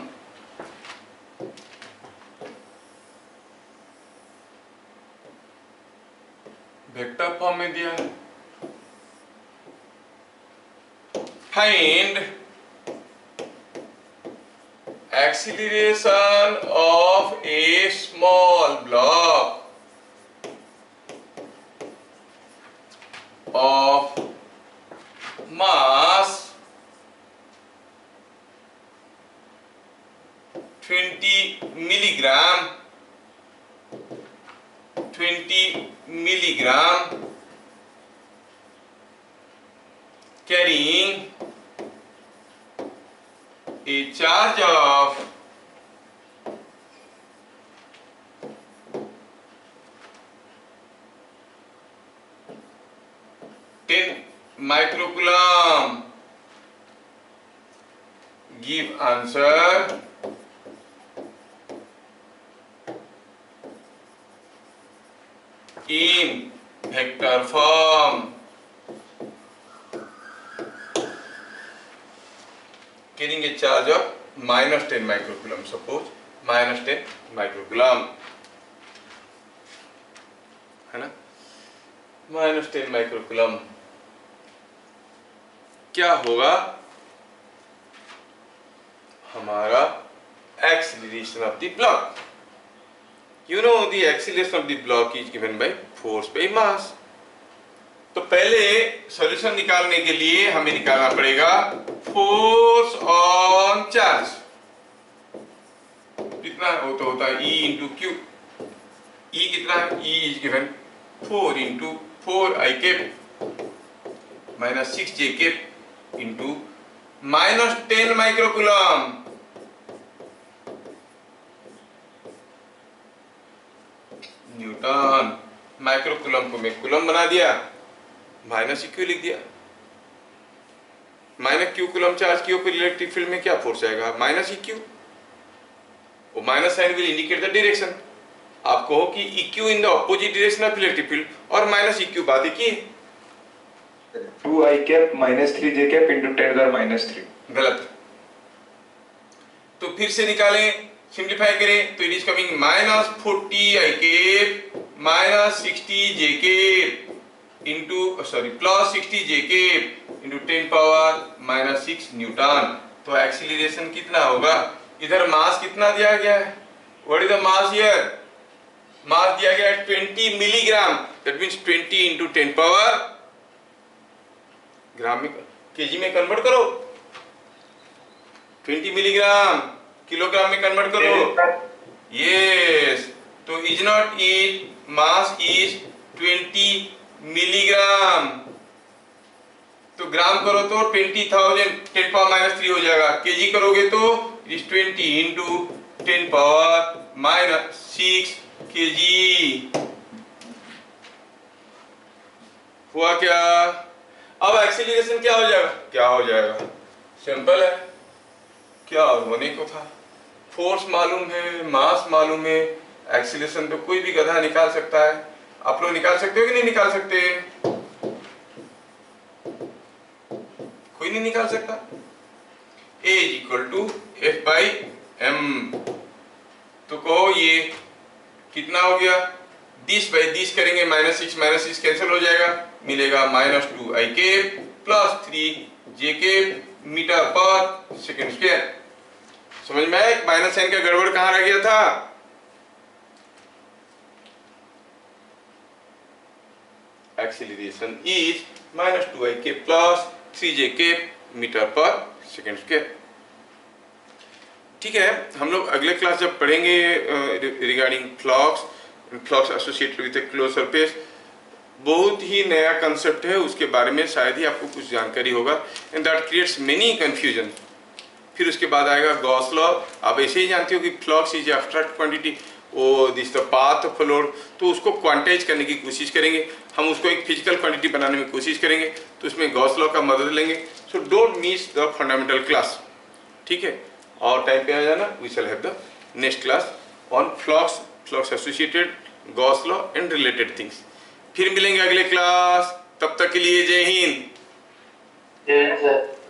[SPEAKER 1] vector form में दिया है। Find acceleration of a small block of mass 20 milligram carrying a charge of 10 microcoulomb. Give answer. In vector form. Carrying a charge of minus 10 microcoulomb, suppose minus 10 microcoulomb है ना, minus 10 microcoulomb क्या होगा हमारा acceleration of the block. You know the acceleration of the block is given by force by mass. तो पहले सॉल्यूशन निकालने के लिए हमें निकालना पड़ेगा फोर्स ऑन चार्ज. कितना होता है E इंटू क्यू. E कितना है? E is given 4 into 4 I cap minus 6 J cap into minus 10 microcoulomb. Newton. Microcoulomb को मैं कुलम बना दिया, माइनस क्यू लिख दिया. माइनस क्यू कुलम चार्ज के ऊपर इलेक्ट्रिक फील्ड में क्या फोर्स आएगा? Minus q. वो minus sign will indicate the direction. आप कहो कि E q in the opposite direction of electric field और माइनस इक्यू बात एक ही है.
[SPEAKER 3] 2 i cap minus 3 j cap into 10 power minus 3.
[SPEAKER 1] गलत. तो फिर से निकालें, सिंप्लीफाई करें तो it is coming minus 40 i cap minus 60 j cap into plus 60 j cap into 10 power minus 6 newton. तो एक्सीलरेशन कितना होगा? इधर मास कितना दिया गया है? What is the mass here? Mass दिया गया है 20 milligram. That means 20 into 10 power gram में केजी में कन्वर्ट करो. 20 मिलीग्राम किलोग्राम में कन्वर्ट करो. यस. तो is not it mass is 20 milligram. तो ग्राम करो तो 20,000 10 पावर माइनस 3 हो जाएगा. केजी करोगे तो is 20 into 10 power minus 6 KG. हुआ क्या? अब एक्सीलरेशन क्या हो जाएगा? क्या हो जाएगा? सिंपल है. क्या होने को था? फोर्स मालूम है, मास मालूम है, एक्सीलरेशन तो कोई भी गधा निकाल सकता है. आप लोग निकाल सकते हो कि नहीं निकाल सकते? कोई नहीं निकाल सकता. A is equal to F by M. तो कहो ये कितना हो गया? दिस बाई दिस करेंगे माइनस 6 कैंसिल हो जाएगा. मिलेगा minus 2 I cap plus 3 J cap metre per second square. समझ में आया? माइनस साइन का गड़बड़ कहां रह गया था? Acceleration is minus 2 I cap plus 3 J cap metre per second square. ठीक है. हम लोग अगले क्लास जब पढ़ेंगे regarding flux associated with a close surface, बहुत ही नया कंसेप्ट है. उसके बारे में शायद ही आपको कुछ जानकारी होगा and that creates many confusion. फिर उसके बाद आएगा गॉस लॉ. आप ऐसे ही जानते हो कि फ्लक्स इज एब्स्ट्रैक्ट क्वांटिटी. वो this the path of flow. तो उसको क्वांटाइज करने की कोशिश करेंगे. हम उसको एक फिजिकल क्वांटिटी बनाने में कोशिश करेंगे. तो उसमें गॉस लॉ का मदद लेंगे. So don't miss the fundamental class. ठीक है. और टाइम पे आ जाना. We shall have the next class on flux associated, Gauss law and related things. फिर मिलेंगे अगले क्लास. तब तक के लिए जय हिंद.
[SPEAKER 2] जय हिंद सर.